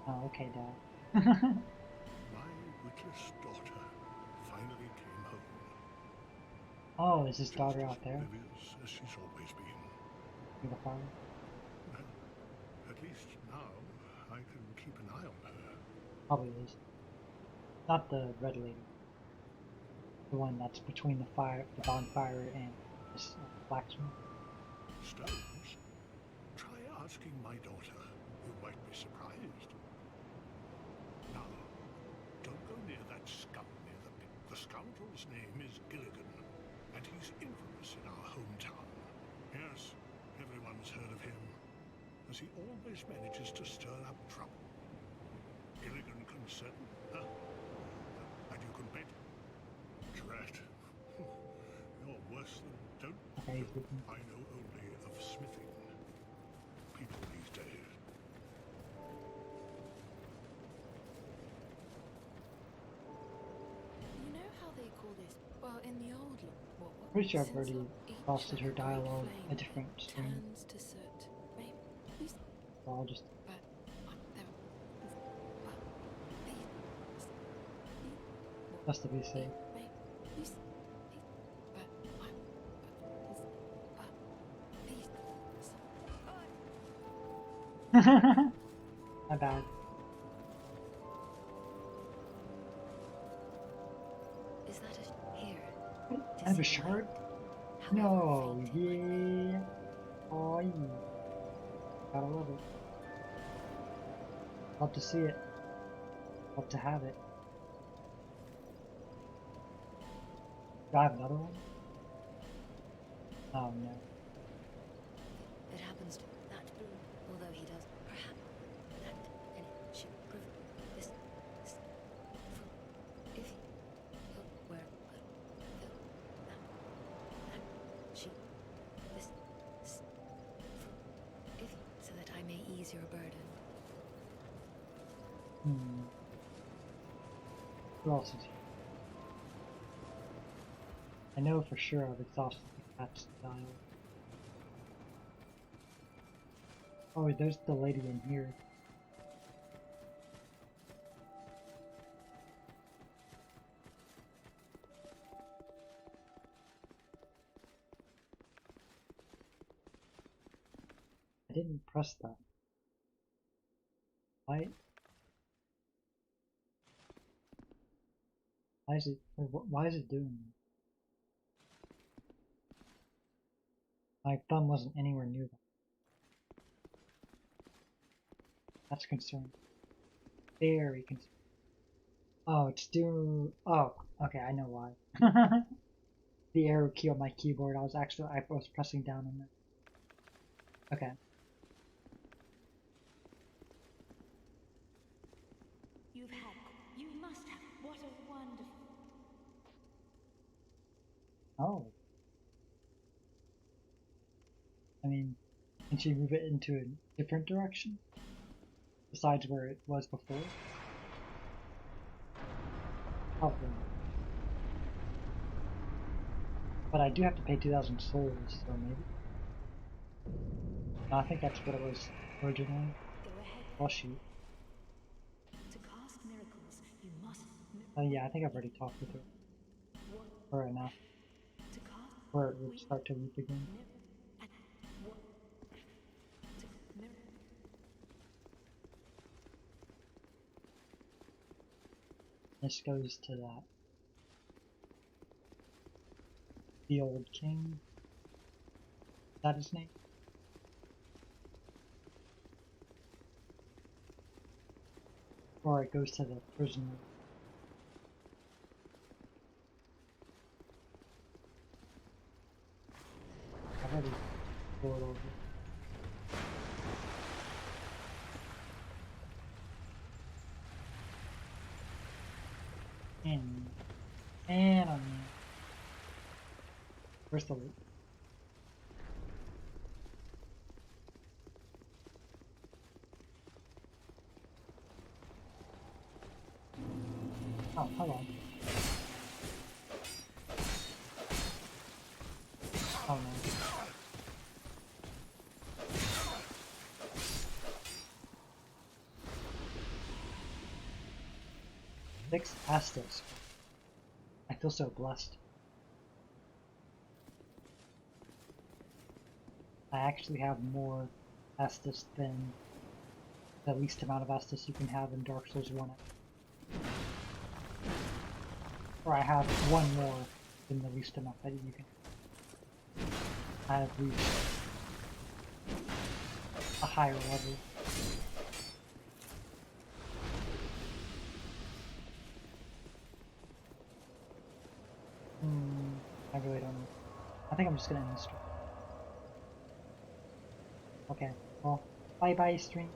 Oh, okay, Dad. My witless daughter finally came home. Oh, is his Just daughter as out there? oblivious as she's always been. With the fire? Well, at least now I can keep an eye on her. Probably is. Not the red lady. The one that's between the bonfire and this blacksmith. Stones? Try asking my daughter. You might be surprised. Now, don't go near that scum near the pit. The scoundrel's name is Gilligan, and he's infamous in our hometown. Yes, everyone's heard of him, as he always manages to stir up trouble. Gilligan can certainly... And you can bet. Drat. You're worse than... Don't... Okay, he's looking. I know only of smithing. People these days. You know how they call this? Well, in the old law, Pretty sure I've since already each posted her great dialogue flame a different stream. turns to soot. Maybe you So I'll just but just to be safe. My bad. Is that a here? I have a shard? No, yeah. Oh, yeah. Gotta love it. Love to see it. Love to have it. Do I have another one? Oh no. It happens to that blue, although he does perhaps that and it should prove this if he where that she this if so that I may ease your burden. Who else is here? I know for sure I've exhausted the cat's dial. Oh, there's the lady in here. I didn't press that. Why? Why is it? Why is it doing that? My thumb wasn't anywhere near that. That's concerning. Very concerning. Oh, it's doing. Oh, okay, I know why. The arrow key on my keyboard. I was pressing down on it. Okay. You must have. What a wonderful Oh. I mean, can she move it into a different direction? Besides where it was before? Probably. But I do have to pay 2,000 souls, so maybe. No, I think that's what it was originally. Go ahead. Oh shoot. To cast miracles, you must. Oh yeah, I think I've already talked with her. What? Or enough. To cast. Where it would start to loop again. And what? To mirror. This goes to that. The old king. Is that his name? Or it goes to the prisoner. I've already rolled over. And on me. Where's the loot? Oh, hello. Oh no. 6 Astos. I feel so blessed. I actually have more Astos than the least amount of Astos you can have in Dark Souls 1. Or I have one more than the least amount that you can. I have reached a higher level. I really don't know. I think I'm just gonna end the stream. Okay, well, bye bye stream.